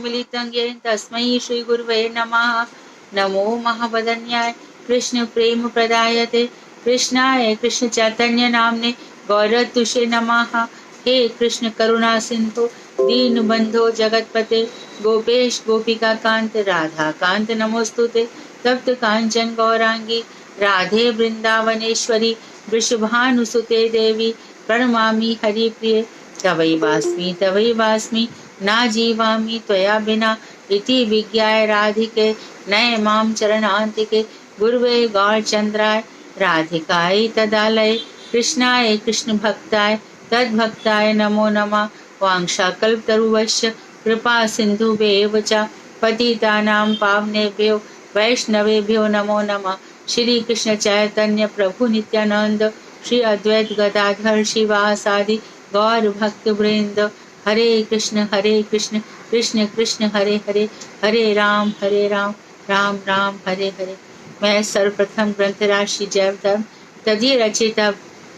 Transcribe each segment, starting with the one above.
सम्मिलितं येन तस्मै श्रीगुरवे नमः। नमो महावदन्याय कृष्ण प्रेम प्रदायते कृष्णाय कृष्ण चैतन्य नामने गौरतुषे नमः। हे कृष्ण करुणा सिंधु दीन बंधो जगतपते गोपेश गोपिका कांत राधा कांत नमोस्तुते। तप्त कांचन गौरांगी राधे वृंदावनेश्वरी वृषभानुसुते देवी प्रणमामि हरिप्रिये। तवै वास्मि ना जीवामि त्वया बिना इति विज्ञाय राधिके नये मां चरणान्तिके। गुरुवे गौरचंद्राय राधिकाय तदालये कृष्णाय कृष्ण भक्ताय तद्भक्ताय नमो नमः। वांशाकल्पतरुश्च कृपा सिन्धुभ्येव च पतितानां पावनेभ्यो वैष्णवेभ्यो नमो नमः। श्री कृष्ण चैतन्य प्रभु नित्यानंद श्री अद्वैत गदाधर शिवासादि गौर भक्त वृंद। हरे कृष्ण कृष्ण कृष्ण हरे हरे हरे राम राम राम हरे हरे। मैं सर्वप्रथम ग्रंथराज श्री जयवधर्म तदीय रचयिता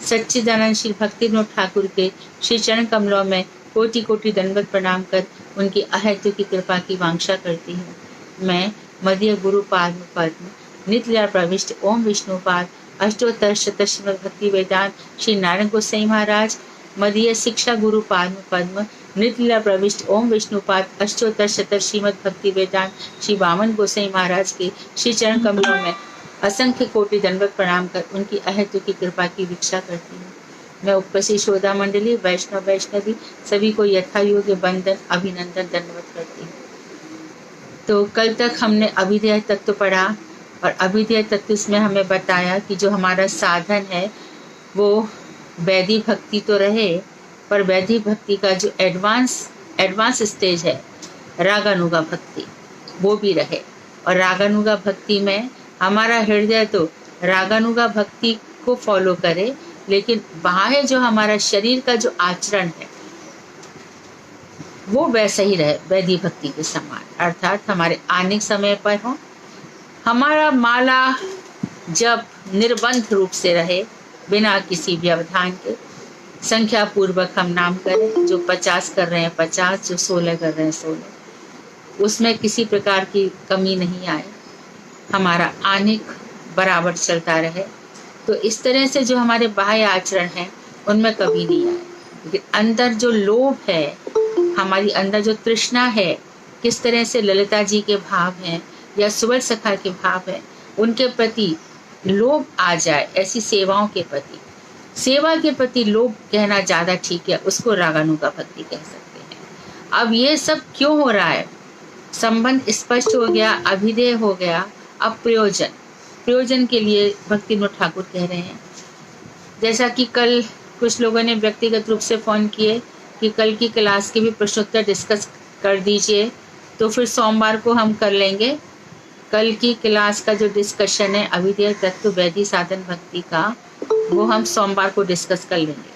सच्चिदानंद श्री भक्तिविनोद ठाकुर के श्री चरण कमलों में कोटि कोटि दंडवत प्रणाम कर उनकी अहेतु की कृपा की वांछा करती हूँ। मैं मध्य गुरु पाद पद्म नित्य प्रविष्ट ओम विष्णुपाद अष्टोत्तर शत श्रीमद् भक्ति वेदांत श्री नारायण गोसाई महाराज मदीय शिक्षा गुरु पाद पद्म नित्य प्रविष्ट ओम विष्णुपाद अष्टोत्तर शत श्रीमद् भक्ति वेदांत श्री वामन गोसाई महाराज के श्री चरण कमलों में असंख्य कोटि दंडवत प्रणाम कर उनकी अहेतु की कृपा की भिक्षा करती हूँ। मैं उपस्थित श्रोता मंडली वैष्णव वैष्णवी सभी को यथा योग्य बंदन अभिनंदन दंडवत करती हूँ। तो कल तक हमने अभिधेय तत्व पढ़ा और अभिधेय तत्व में हमें बताया कि जो हमारा साधन है वो वैदिक भक्ति तो रहे पर वैदिक भक्ति का जो एडवांस स्टेज है रागानुगा भक्ति वो भी रहे। और रागानुगा भक्ति में हमारा हृदय तो रागानुगा भक्ति को फॉलो करे लेकिन बाह्य जो हमारा शरीर का जो आचरण है वो वैसा ही रहे वैदिक भक्ति के समान, अर्थात हमारे आने समय पर हो हमारा माला जब निर्बंध रूप से रहे बिना किसी व्यवधान के संख्या पूर्वक हम नाम करें। जो 50 कर रहे हैं 50, जो 16 कर रहे हैं 16, उसमें किसी प्रकार की कमी नहीं आए, हमारा आनिक बराबर चलता रहे। तो इस तरह से जो हमारे बाह्य आचरण हैं उनमें कभी नहीं आए, लेकिन अंदर जो लोभ है, हमारी अंदर जो तृष्णा है, किस तरह से ललिता जी के भाव हैं या सुवर सखा के भाव हैं, उनके प्रति लोभ आ जाए, ऐसी सेवाओं के प्रति, सेवा के प्रति लोभ कहना ज़्यादा ठीक है, उसको रागानुगा भक्ति कह सकते हैं। अब ये सब क्यों हो रहा है? संबंध स्पष्ट हो गया, अभिधेय हो गया, अब प्रयोजन के लिए भक्तिविनोद ठाकुर कह रहे हैं। जैसा कि कल कुछ लोगों ने व्यक्तिगत रूप से फ़ोन किए कि कल की क्लास के भी प्रश्नोत्तर डिस्कस कर दीजिए, तो फिर सोमवार को हम कर लेंगे। कल की क्लास का जो डिस्कशन है अभिधेय तत्व वैदिक साधन भक्ति का, वो हम सोमवार को डिस्कस कर लेंगे।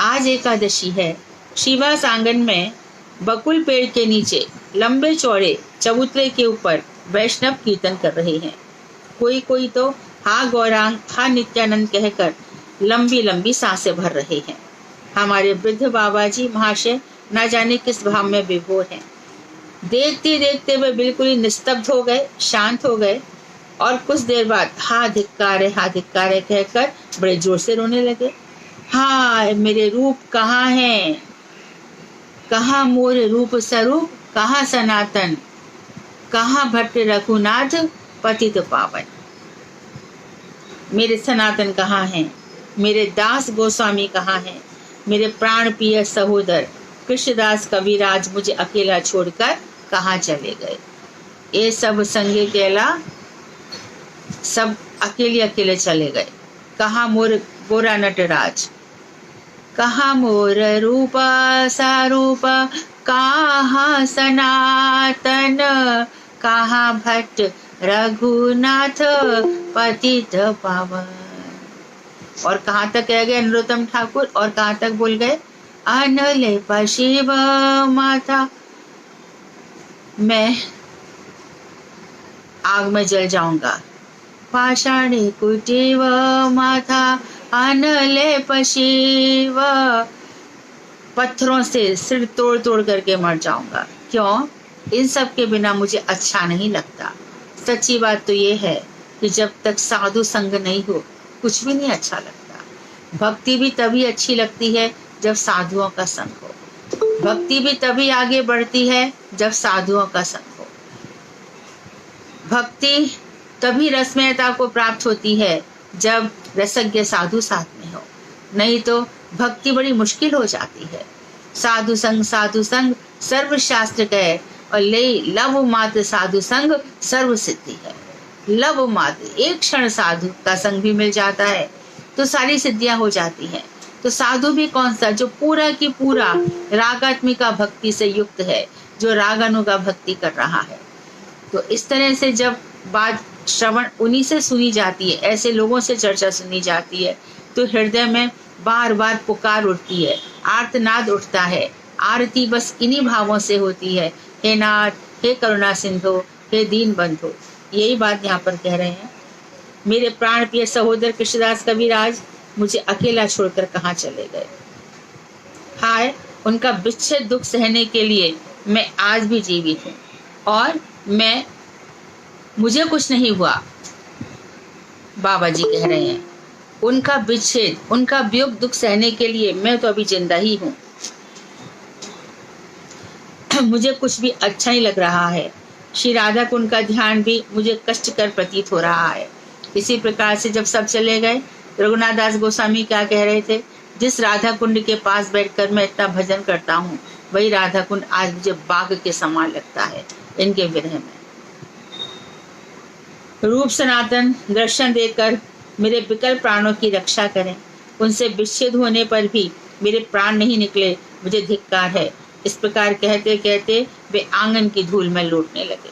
आज एकादशी है। शिवास आंगन में बकुल पेड़ के नीचे लंबे चौड़े चबूतरे के ऊपर वैष्णव कीर्तन कर रहे हैं। कोई तो हा गौरांग हा नित्यानंद कहकर लंबी लंबी सांसें भर रहे हैं। हमारे वृद्ध बाबा जी महाशय न जाने किस भाव में विभोर हैं। देखते देखते वे बिल्कुल ही निस्तब्ध हो गए, शांत हो गए और कुछ देर बाद हा धिक्कार है कहकर बड़े जोर से रोने लगे। हाय मेरे रूप कहाँ हैं, कहाँ मोर रूप स्वरूप, कहाँ सनातन, कहाँ भट्ट रघुनाथ पतित पावन। मेरे सनातन कहाँ हैं, मेरे दास गोस्वामी कहाँ हैं, मेरे प्राण प्रिय सहोदर कृष्णदास कविराज मुझे अकेला छोड़कर कहाँ चले गए। ये सब संगे केला सब अकेले चले गए। कहाँ मोर गोरा नटराज, कहाँ मोर रूपा सारूप, कहाँ सनातन, कहाँ भट्ट रघुनाथ पतित पावन। और कहाँ तक कह गए नरोत्तम ठाकुर, और कहाँ तक बोल गए अनले पशिव माता। मैं आग में जल जाऊंगा। पाषाणे कुटीव माथा अनले पशिव, पत्थरों से सिर तोड़ तोड़ करके मर जाऊंगा। क्यों? इन सब के बिना मुझे अच्छा नहीं लगता। सच्ची बात तो ये है कि जब तक साधु संग नहीं हो कुछ भी नहीं अच्छा लगता। भक्ति भी तभी अच्छी लगती है जब साधुओं का संग हो। भक्ति भी तभी आगे बढ़ती है जब साधुओं का संग हो। भक्ति तभी रसमयता को प्राप्त होती है जब रसज्ञ साधु साथ में हो, नहीं तो भक्ति बड़ी मुश्किल हो जाती है। साधु संग सर्व शास्त्र कहे और ले लव मात्र साधु संग सर्व सिद्धि है। लव मात्र एक क्षण साधु का संग भी मिल जाता है तो सारी सिद्धियां हो जाती हैं। तो साधु भी कौन सा? जो पूरा की पूरा रागात्मिका भक्ति से युक्त है, जो रागानुगा भक्ति कर रहा है। तो इस तरह से जब बात श्रवण उन्हीं से सुनी जाती है, ऐसे लोगों से चर्चा सुनी जाती है, तो हृदय में बार बार पुकार उठती है, आर्तनाद उठता है। आरती बस इन्हीं भावों से होती है, हे नाथ, हे करुणा सिंधु, हे दीन बंधु। यही बात यहाँ पर कह रहे हैं। मेरे प्राण प्रिय सहोदर कृष्णदास कविराज मुझे अकेला छोड़कर कहाँ चले गए। हाय, उनका विच्छेद दुख सहने के लिए मैं आज भी जीवित हूँ और मुझे कुछ नहीं हुआ। बाबा जी कह रहे हैं उनका विच्छेद, उनका वियोग दुख सहने के लिए मैं तो अभी जिंदा ही हूँ। मुझे कुछ भी अच्छा नहीं लग रहा है। श्री राधा कुंड का ध्यान भी मुझे कष्टकर प्रतीत हो रहा है। इसी प्रकार से जब सब चले गए, रघुनाथ दास गोस्वामी क्या कह रहे थे? जिस राधा कुंड के पास बैठकर मैं इतना भजन करता हूँ, वही राधा कुंड आज मुझे बाग के समान लगता है इनके विरह में। रूप सनातन दर्शन देकर मेरे विकल प्राणों की रक्षा करें। उनसे विच्छेद होने पर भी मेरे प्राण नहीं निकले, मुझे धिक्कार है। इस प्रकार कहते कहते वे आंगन की धूल में लौटने लगे।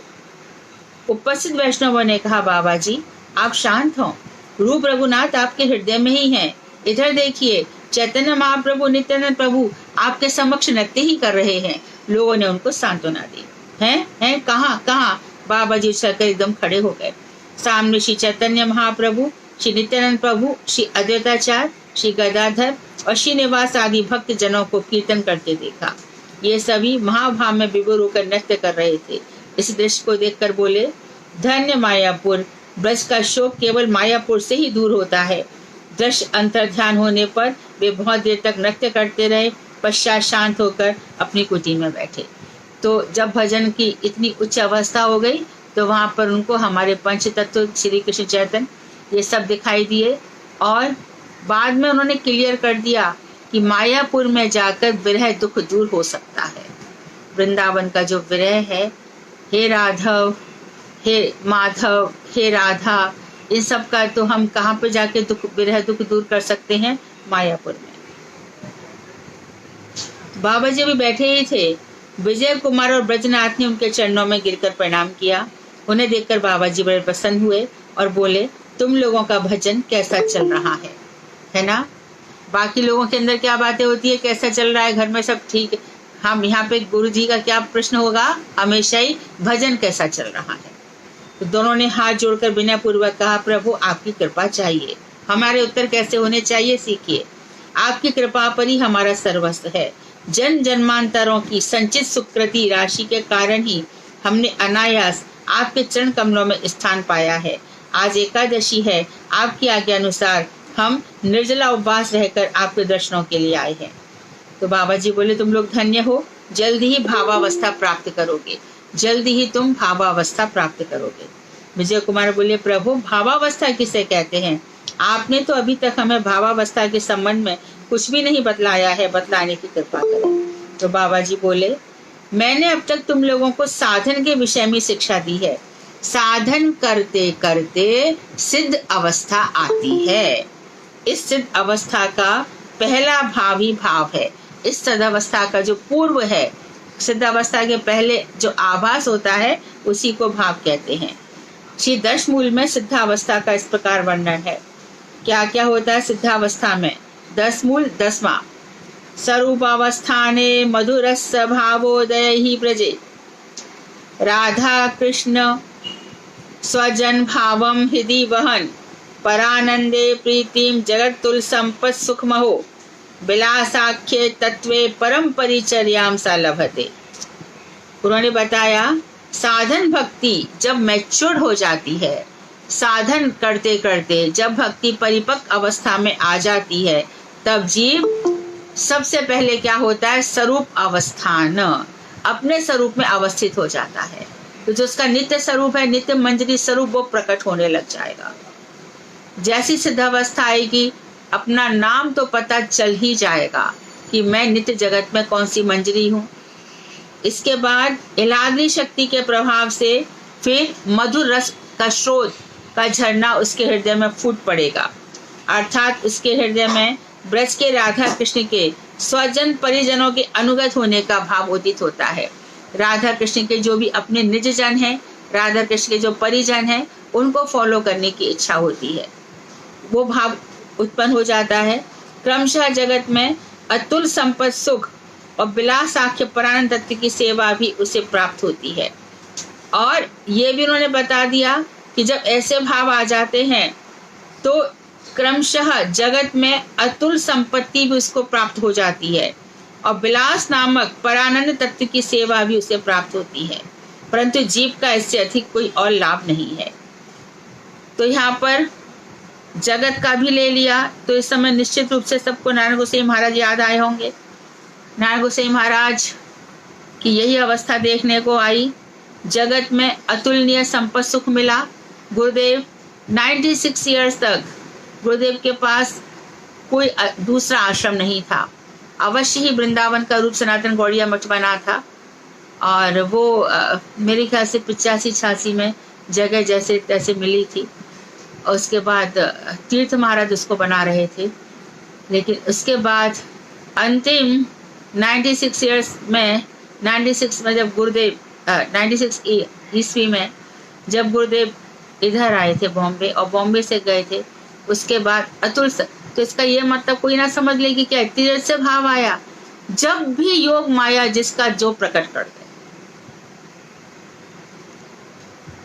उपस्थित वैष्णवों ने कहा, बाबा जी आप शांत हों, रूप रघुनाथ आपके हृदय में ही हैं। इधर देखिए, चैतन्य महाप्रभु नित्यानंद प्रभु आपके समक्ष नृत्य ही कर रहे हैं। लोगों ने उनको सांत्वना दी। हैं कहाँ कहाँ? बाबा जी उछलकर एकदम खड़े हो गए। सामने श्री चैतन्य महाप्रभु, श्री नित्यानंद प्रभु, श्री अद्वैताचार्य, श्री गदाधर और श्री निवास आदि भक्त जनों को कीर्तन करते देखा। ये सभी महाभाव में विभोर होकर नृत्य कर रहे थे। इस दृश्य को देखकर बोले, धन्य मायापुर, ब्रज का शोक केवल मायापुर से ही दूर होता है। दृश्य अंतर ध्यान होने पर वे बहुत देर तक नृत्य करते रहे, पश्चात शांत होकर अपनी कुटी में बैठे। तो जब भजन की इतनी उच्च अवस्था हो गई तो वहां पर उनको हमारे पंच तत्व श्री कृष्ण चैतन्य ये सब दिखाई दिए और बाद में उन्होंने क्लियर कर दिया कि मायापुर में जाकर विरह दुख दूर हो सकता है। वृंदावन का जो विरह है, हे राघव, हे माधव, हे राधा, इन सब का तो हम कहाँ पे जाके विरह दुख दूर कर सकते हैं? मायापुर में। बाबा जी भी बैठे ही थे। विजय कुमार और ब्रजनाथ ने उनके चरणों में गिरकर प्रणाम किया। उन्हें देखकर बाबा जी बड़े प्रसन्न हुए और बोले, तुम लोगों का भजन कैसा चल रहा है ना? बाकी लोगों के अंदर क्या बातें होती है, कैसा चल रहा है, घर में सब ठीक? हम यहाँ पे गुरु जी का क्या प्रश्न होगा? हमेशा ही भजन कैसा चल रहा है। तो दोनों ने हाथ जोड़कर विनय पूर्वक कहा, प्रभु आपकी कृपा चाहिए। हमारे उत्तर कैसे होने चाहिए सीखिए। आपकी कृपा पर ही हमारा सर्वस्व है। जन्म जन्मांतरों की संचित सुकृति राशि के कारण ही हमने अनायास आपके चरण कमलों में स्थान पाया है। आज एकादशी है, आपकी आज्ञा अनुसार हम निर्जला उपवास रहकर आपके दर्शनों के लिए आए हैं। तो बाबा जी बोले, तुम लोग धन्य हो, जल्दी ही भावावस्था प्राप्त करोगे, जल्दी ही तुम भावावस्था प्राप्त करोगे। विजय कुमार बोले, प्रभु भावावस्था किसे कहते हैं? आपने तो अभी तक हमें भावावस्था के संबंध में कुछ भी नहीं बतलाया है, बतलाने की कृपा करें। तो बाबा जी बोले, मैंने अब तक तुम लोगों को साधन के विषय में शिक्षा दी है। साधन करते करते सिद्ध अवस्था आती है। इस सिद्ध अवस्था का पहला भाव ही भाव है। इस सिद्ध अवस्था का जो पूर्व है, सिद्ध अवस्था के पहले जो आभास होता है, उसी को भाव कहते हैं। श्री दशमूल में सिद्धावस्था का इस प्रकार वर्णन है। क्या क्या होता है सिद्धावस्था में? 10 मूल 10वां, स्वरूपावस्थाने मधुरस्य भावोदय ही ब्रजे, राधा कृष्ण स्वजन भावम हृदि वहन, परानंदे प्रीतिम जगत तुल संपत सुखमहो, विलासाख्ये तत्वे परम परिचर्याम सा लभते। उन्होंने बताया साधन भक्ति जब मैच्योर हो जाती है, साधन करते करते जब भक्ति परिपक्व अवस्था में आ जाती है, तब जीव सबसे पहले क्या होता है, स्वरूप अवस्थान, अपने स्वरूप में अवस्थित हो जाता है। तो जो उसका नित्य स्वरूप है, नित्य मंजरी स्वरूप, वो प्रकट होने लग जाएगा। जैसी सिद्धावस्था आएगी, अपना नाम तो पता चल ही जाएगा कि मैं नित्य जगत में कौन सी मंजरी हूँ। इसके बाद इलाग्री शक्ति के प्रभाव से फिर मधुर रस का स्रोत का झरना उसके हृदय में फूट पड़ेगा, अर्थात उसके हृदय में ब्रज के राधा कृष्ण के स्वजन परिजनों के अनुगत होने का भाव उदित होता है। राधा कृष्ण के जो भी अपने निज जन हैं, राधा कृष्ण के जो परिजन हैं, उनको फॉलो करने की इच्छा होती है, वो भाव उत्पन्न हो जाता है। क्रमशः जगत में अतुल संपत्ति, सुख और विलासाख्य परानंद तत्व की सेवा भी उसे प्राप्त होती है। और ये भी उन्होंने बता दिया कि जब ऐसे भाव आ जाते हैं तो क्रमशः जगत में अतुल संपत्ति भी उसको प्राप्त हो जाती है और विलास नामक परानंद तत्व की सेवा भी उसे प्राप्त होती है, परंतु जीव का इससे अधिक कोई और लाभ नहीं है। तो यहाँ पर जगत का भी ले लिया, तो इस समय निश्चित रूप से सबको नारायण गोसाई महाराज याद आए होंगे। नारायण गोसाई महाराज की यही अवस्था देखने को आई। जगत में अतुलनीय संपत्ति सुख मिला। गुरुदेव 96 ईयर्स तक गुरुदेव के पास कोई दूसरा आश्रम नहीं था। अवश्य ही वृंदावन का रूप सनातन गौड़िया मठ बना था, और वो मेरे ख्याल से 85-86 में जगह जैसे तैसे मिली थी। और उसके बाद तीर्थ महाराज उसको बना रहे थे, लेकिन उसके बाद अंतिम 96 ईयर्स में, 96 में जब गुरुदेव 96 ईस्वी में जब गुरुदेव इधर आए थे बॉम्बे, और बॉम्बे से गए थे, उसके बाद अतुल। तो इसका ये मतलब कोई ना समझ ले कि क्या तीर्थ से भाव आया, जब भी योग माया जिसका जो प्रकट कर दे,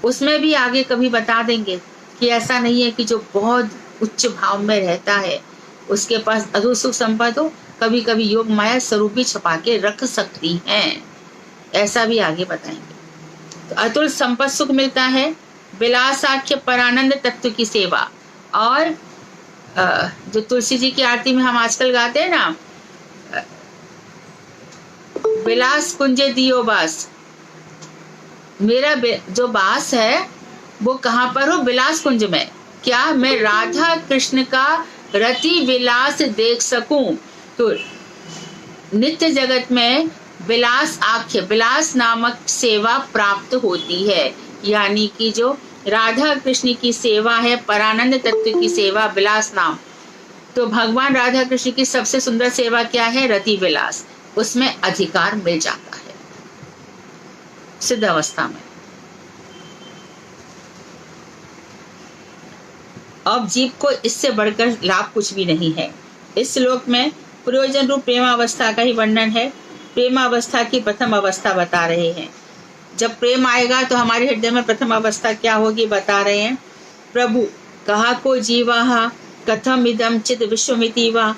उसमें भी आगे कभी बता देंगे कि ऐसा नहीं है कि जो बहुत उच्च भाव में रहता है उसके पास अधूर सुख संपद हो, कभी कभी योग माया स्वरूप भी छुपा के रख सकती हैं, ऐसा भी आगे बताएंगे। तो अतुल संपद सुख मिलता है, विलासाख्य परानंद तत्व की सेवा। और जो तुलसी जी की आरती में हम आजकल गाते हैं ना, विलास कुंजे दियो बास, मेरा जो बास है वो कहाँ पर हो, विलास कुंज में। क्या मैं राधा कृष्ण का रति विलास देख सकूं? तो नित्य जगत में विलास आख्य, विलास नामक सेवा प्राप्त होती है, यानी कि जो राधा कृष्ण की सेवा है, परानंद तत्व की सेवा, विलास नाम। तो भगवान राधा कृष्ण की सबसे सुंदर सेवा क्या है, रति विलास, उसमें अधिकार मिल जाता है सिद्ध अवस्था में। अब जीव को इससे बढ़कर लाभ कुछ भी नहीं है। इस श्लोक में प्रयोजन रूप प्रेमावस्था का ही वर्णन है। प्रेमावस्था की प्रथम अवस्था बता रहे हैं। जब प्रेम आएगा तो हमारे हृदय में प्रथम अवस्था क्या होगी बता रहे हैं। प्रभु कहा को जीवा कथम इदम चित विश्वमिति वा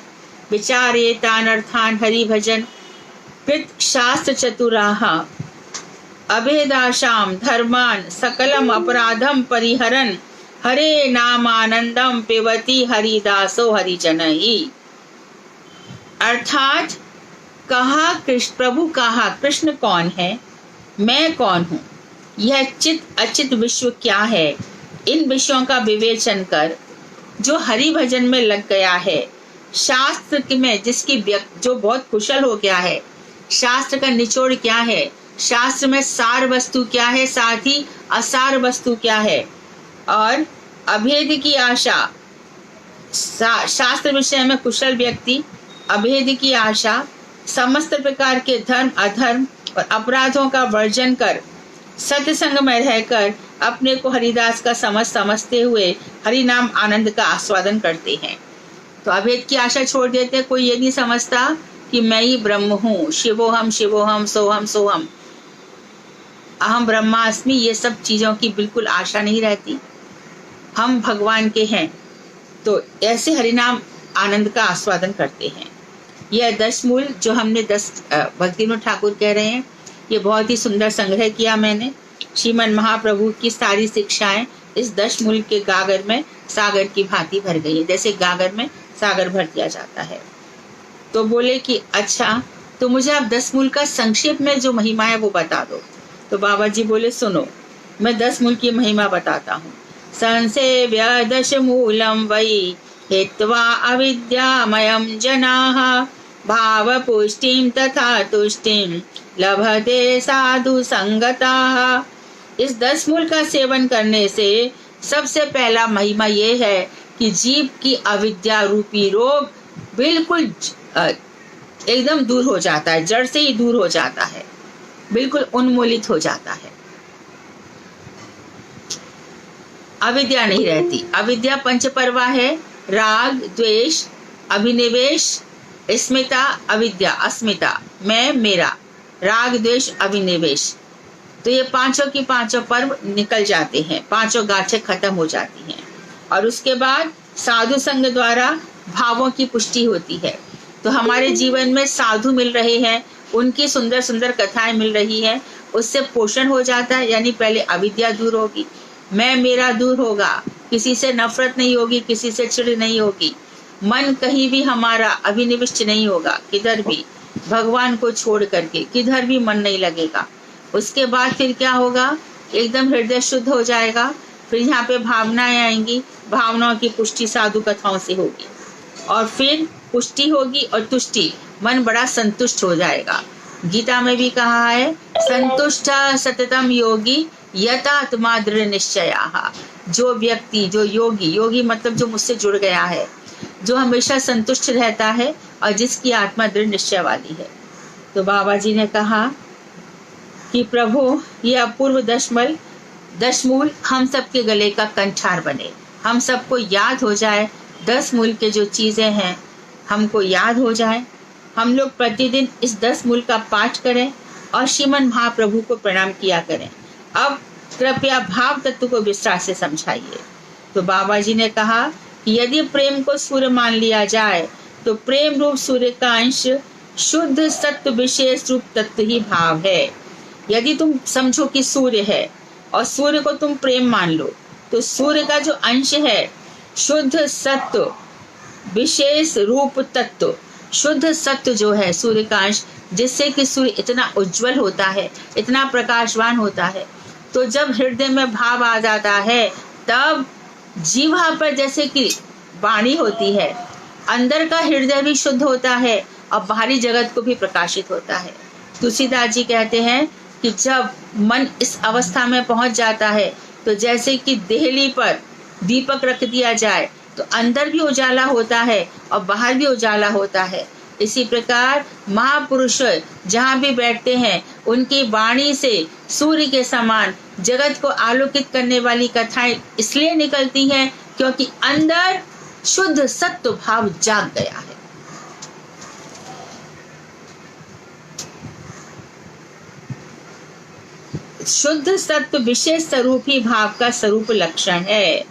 विचारेतानर्थान हरि भजन कृत शास्त्र चतुराः अभेदाशाम धर्मान सकलम अपराधम परिहरन हरे नाम आनंदम पिबती हरिदासो हरिजन ही। अर्थात कहा कृष्ण, प्रभु कहा कृष्ण कौन है, मैं कौन हूँ, यह चित अचित विश्व क्या है, इन विषयों का विवेचन कर जो हरि भजन में लग गया है, शास्त्र में जिसकी जो बहुत कुशल हो गया है, शास्त्र का निचोड़ क्या है, शास्त्र में सार वस्तु क्या है, साथ ही असार वस्तु क्या है, और अभेद की आशा, शास्त्र विषय में कुशल व्यक्ति अभेद की आशा, समस्त प्रकार के धर्म अधर्म और अपराधों का वर्जन कर सत्संग में रहकर अपने को हरिदास का समझते हुए हरि नाम आनंद का आस्वादन करते हैं। तो अभेद की आशा छोड़ देते, कोई ये नहीं समझता कि मैं ही ब्रह्म हूँ, शिवोहम शिवोहम सोहम सोहम, अहम ब्रह्मास्मि, ये सब चीजों की बिल्कुल आशा नहीं रहती, हम भगवान के हैं। तो ऐसे हरिनाम आनंद का आस्वादन करते हैं। यह 10 मूल जो हमने 10 भक्तिविनोद ठाकुर कह रहे हैं, ये बहुत ही सुंदर संग्रह किया मैंने। श्रीमन महाप्रभु की सारी शिक्षाएं इस 10 मूल के गागर में सागर की भांति भर गई है, जैसे गागर में सागर भर दिया जाता है। तो बोले कि अच्छा, तो मुझे आप 10 मूल का संक्षेप में जो महिमा है वो बता दो। तो बाबा जी बोले सुनो, मैं 10 मूल की महिमा बताता हूँ। संसेव्य 10 मूलम वै हेत्वा अविद्यामयं जनाः भाव पुष्टिं तथा तुष्टिं लभते साधु संगताः। इस 10 मूल का सेवन करने से सबसे पहला महिमा ये है कि जीव की अविद्या रूपी रोग बिल्कुल एकदम दूर हो जाता है, जड़ से ही दूर हो जाता है, बिल्कुल उन्मूलित हो जाता है। अविद्या नहीं रहती। अविद्या पंचपर्वा है, राग, द्वेष, अभिनिवेश, अस्मिता, अविद्या, अस्मिता, मैं, मेरा, राग, द्वेष, अभिनिवेश। तो ये पांचों की पांचों पर्व निकल जाते हैं, पांचों गाछें खत्म हो जाती हैं। और उसके बाद साधु संग द्वारा भावों की पुष्टि होती है। तो हमारे जीवन में साधु मिल रहे हैं, उनकी सुंदर सुंदर कथाएं मिल रही हैं, उससे पोषण हो जाता है। यानी पहले अविद्या दूर होगी, मैं मेरा दूर होगा, किसी से नफरत नहीं होगी, किसी से चिढ़ नहीं होगी, मन कहीं भी हमारा अभिनिविष्ट नहीं होगा, किधर भी भगवान को छोड़ करके किधर भी मन नहीं लगेगा। उसके बाद फिर क्या होगा, एकदम हृदय शुद्ध हो जाएगा। फिर यहाँ पे भावनाएं आएंगी, भावनाओं की पुष्टि साधु कथाओं से होगी, और फिर पुष्टि होगी और तुष्टि, मन बड़ा संतुष्ट हो जाएगा। गीता में भी कहा है, संतुष्ट सततम योगी यतात्मा दृढ़ निश्चया। जो व्यक्ति, जो योगी, योगी मतलब जो मुझसे जुड़ गया है, जो हमेशा संतुष्ट रहता है और जिसकी आत्मा दृढ़ निश्चय वाली है। तो बाबा जी ने कहा कि प्रभु ये अपूर्व 10 मूल हम सबके गले का कंठार बने, हम सबको याद हो जाए, 10 मूल के जो चीज़ें हैं हमको याद हो जाए। हम लोग प्रतिदिन इस 10 मूल का पाठ करें और श्रीमन महाप्रभु को प्रणाम किया करें। अब कृपया भाव तत्व को विस्तार से समझाइए। तो बाबा जी ने कहा कि यदि प्रेम को सूर्य मान लिया जाए तो प्रेम रूप सूर्य का अंश शुद्ध सत्व विशेष रूप तत्व ही भाव है। यदि तुम समझो कि सूर्य है और सूर्य को तुम प्रेम मान लो, तो सूर्य का जो अंश है शुद्ध सत्व विशेष रूप तत्व, शुद्ध सत्व जो है सूर्य का अंश, जिससे कि सूर्य इतना उज्जवल होता है, इतना प्रकाशवान होता है। तो जब हृदय में भाव आ जाता है, तब जीवा पर जैसे कि वाणी होती है, अंदर का हृदय भी शुद्ध होता है और बाहरी जगत को भी प्रकाशित होता है। तुलसीदास जी कहते हैं कि जब मन इस अवस्था में पहुंच जाता है, तो जैसे कि देहली पर दीपक रख दिया जाए तो अंदर भी उजाला होता है और बाहर भी उजाला होता है। इसी प्रकार महापुरुष जहाँ भी बैठते हैं, उनकी वाणी से सूर्य के समान जगत को आलोकित करने वाली कथाएं इसलिए निकलती हैं क्योंकि अंदर शुद्ध सत्व भाव जाग गया है। शुद्ध सत्व विशेष स्वरूप ही भाव का स्वरूप लक्षण है।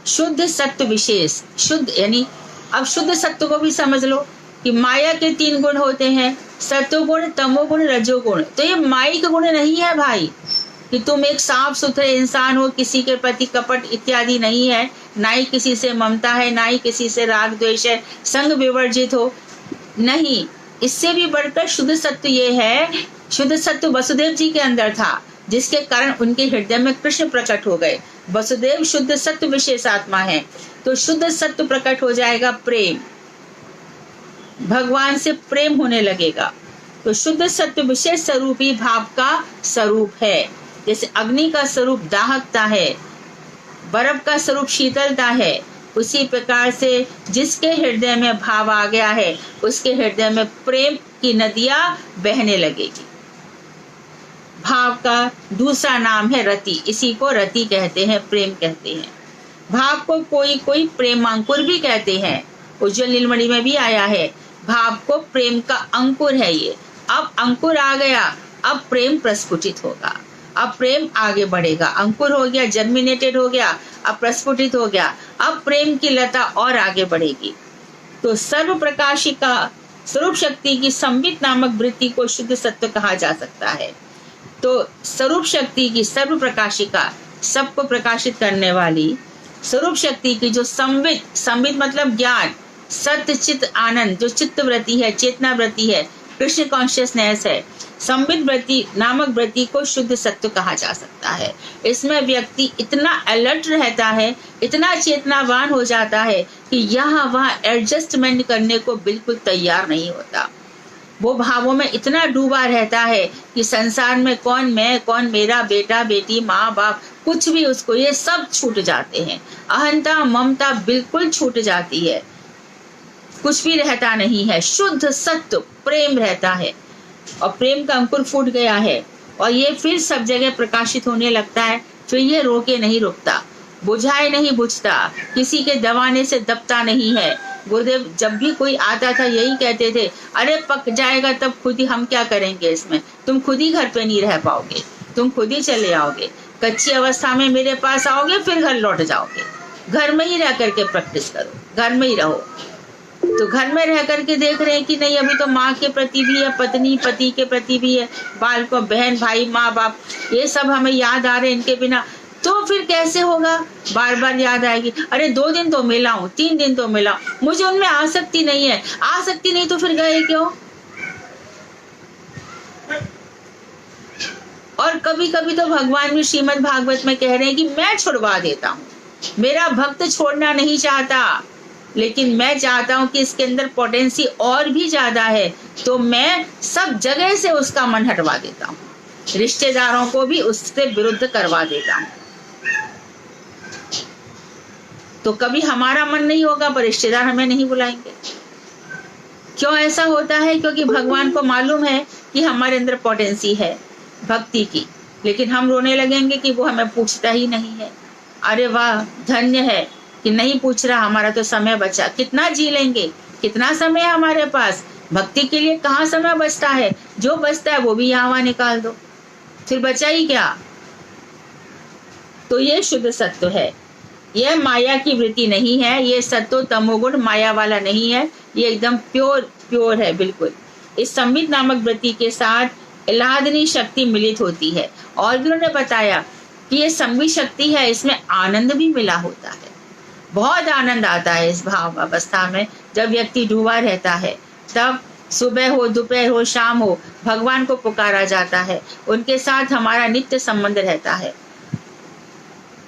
शुद्ध सत्व विशेष, शुद्ध यानी अब शुद्ध सत्व को भी समझ लो कि माया के 3 गुण होते हैं, सत्वगुण, तमोगुण, रजोगुण। तो ये माइक गुण नहीं है भाई कि तुम एक साफ सुथरे इंसान हो, किसी के प्रति कपट इत्यादि नहीं है, ना ही किसी से ममता है, ना ही किसी से राग द्वेष है, संग विवर्जित हो, नहीं। इससे भी बढ़कर शुद्ध सत्व ये है, शुद्ध सत्व वसुदेव जी के अंदर था, जिसके कारण उनके हृदय में कृष्ण प्रकट हो गए। वसुदेव शुद्ध सत्व विशेष आत्मा है। तो शुद्ध सत्व प्रकट हो जाएगा, प्रेम, भगवान से प्रेम होने लगेगा। तो शुद्ध सत्व विशेष स्वरूप ही भाव का स्वरूप है। जैसे अग्नि का स्वरूप दाहकता है, बर्फ का स्वरूप शीतलता है, उसी प्रकार से जिसके हृदय में भाव आ गया है, उसके हृदय में प्रेम की नदियां बहने लगेगी। भाव का दूसरा नाम है रति, इसी को रति कहते हैं, प्रेम कहते हैं। भाव को कोई कोई प्रेमांकुर भी कहते हैं, उज्जवल नीलमणि में भी आया है। भाव को प्रेम का अंकुर है ये। अब अंकुर आ गया, अब प्रेम प्रस्फुटित होगा, अब प्रेम आगे बढ़ेगा। अंकुर हो गया, जर्मिनेटेड हो गया, अब प्रस्फुटित हो गया, अब प्रेम की लता और आगे बढ़ेगी। तो सर्व प्रकाशिका स्वरूप शक्ति की संबित नामक वृत्ति को शुद्ध सत्व कहा जा सकता है। तो स्वरूप शक्ति की सर्व प्रकाशिका, सबको प्रकाशित करने वाली स्वरूप शक्ति की जो संबित मतलब ज्ञान, सत्य चित आनंद, जो चित्त वृत्ति है, चेतना वृत्ति है, कृष्ण कॉन्शियसनेस है, संबित वृत्ति नामक वृत्ति को शुद्ध सत्व कहा जा सकता है। इसमें व्यक्ति इतना अलर्ट रहता है, इतना चेतनावान हो जाता है कि यहाँ वहाँ एडजस्टमेंट करने को बिल्कुल तैयार नहीं होता। वो भावों में इतना डूबा रहता है कि संसार में कौन मैं, कौन मेरा बेटा बेटी, माँ बाप, कुछ भी उसको, ये सब छूट जाते हैं। अहंता ममता बिल्कुल छूट जाती है, कुछ भी रहता नहीं है। शुद्ध सत्य प्रेम रहता है और प्रेम का अंकुर फूट गया है और ये फिर सब जगह प्रकाशित होने लगता है। फिर ये रोके नहीं रुकता, बुझाए नहीं बुझता, किसी के दबाने से दबता नहीं है। गुरुदेव जब भी कोई आता था यही कहते थे, अरे पक जाएगा तब खुद ही, हम क्या करेंगे इसमें, तुम खुद ही घर पे नहीं रह पाओगे, तुम खुद ही चले आओगे, कच्ची अवस्था में मेरे पास आओगे, फिर घर लौट जाओगे। घर में ही रह करके प्रैक्टिस करो, घर में ही रहो। तो घर में रह करके देख रहे हैं कि नहीं, अभी तो माँ के प्रति भी है, पत्नी पति के प्रति भी है, बाल को बहन भाई माँ बाप, ये सब हमें याद आ रहे हैं। इनके बिना तो फिर कैसे होगा, बार बार याद आएगी। अरे 2 दिन तो मिला हूँ, 3 दिन तो मिला, मुझे उनमें आसक्ति नहीं है। आसक्ति नहीं तो फिर गए क्यों? और कभी कभी तो भगवान भी श्रीमद् भागवत में कह रहे हैं कि मैं छुड़वा देता हूँ, मेरा भक्त छोड़ना नहीं चाहता, लेकिन मैं चाहता हूं कि इसके अंदर पोटेंसी और भी ज्यादा है, तो मैं सब जगह से उसका मन हटवा देता हूं, रिश्तेदारों को भी उससे विरुद्ध करवा देता हूं। तो कभी हमारा मन नहीं होगा पर रिश्तेदार हमें नहीं बुलाएंगे। क्यों ऐसा होता है? क्योंकि भगवान को मालूम है कि हमारे अंदर पोटेंसी है भक्ति की, लेकिन हम रोने लगेंगे कि वो हमें पूछता ही नहीं है। अरे वाह, धन्य है कि नहीं पूछ रहा, हमारा तो समय बचा। कितना जी लेंगे, कितना समय है हमारे पास, भक्ति के लिए कहाँ समय बचता है? जो बचता है वो भी यहाँ वहाँ निकाल दो, फिर बचा ही क्या? तो ये शुद्ध सत्व है, यह माया की वृत्ति नहीं है, ये सत्व तमोगुण माया वाला नहीं है, ये एकदम प्योर है बिल्कुल। इस संबित नामक वृत्ति के साथ इलाहदनी शक्ति मिलित होती है। और भी उन्होंने बताया कि ये संबित शक्ति है, इसमें आनंद भी मिला होता है। बहुत आनंद आता है इस भाव अवस्था में, जब व्यक्ति डूबा रहता है। तब सुबह हो, दोपहर हो, शाम हो, भगवान को पुकारा जाता है, उनके साथ हमारा नित्य संबंध रहता है।